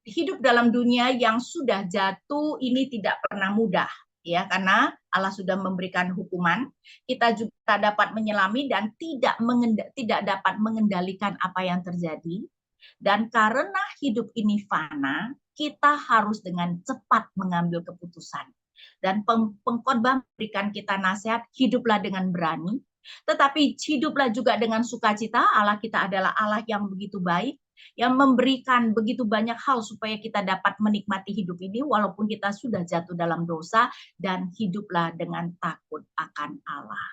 hidup dalam dunia yang sudah jatuh ini tidak pernah mudah. Ya, karena Allah sudah memberikan hukuman, kita juga dapat menyelami dan tidak dapat mengendalikan apa yang terjadi. Dan karena hidup ini fana, kita harus dengan cepat mengambil keputusan. Dan pengkhotbah memberikan kita nasihat, hiduplah dengan berani, tetapi hiduplah juga dengan sukacita. Allah kita adalah Allah yang begitu baik, yang memberikan begitu banyak hal supaya kita dapat menikmati hidup ini walaupun kita sudah jatuh dalam dosa, dan hiduplah dengan takut akan Allah.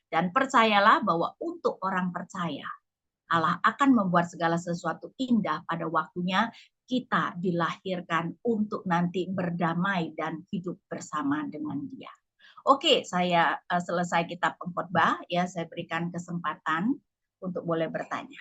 Dan percayalah bahwa untuk orang percaya, Allah akan membuat segala sesuatu indah pada waktunya. Kita dilahirkan untuk nanti berdamai dan hidup bersama dengan Dia. Oke, saya selesai kitab pengkhotbah ya, saya berikan kesempatan untuk boleh bertanya.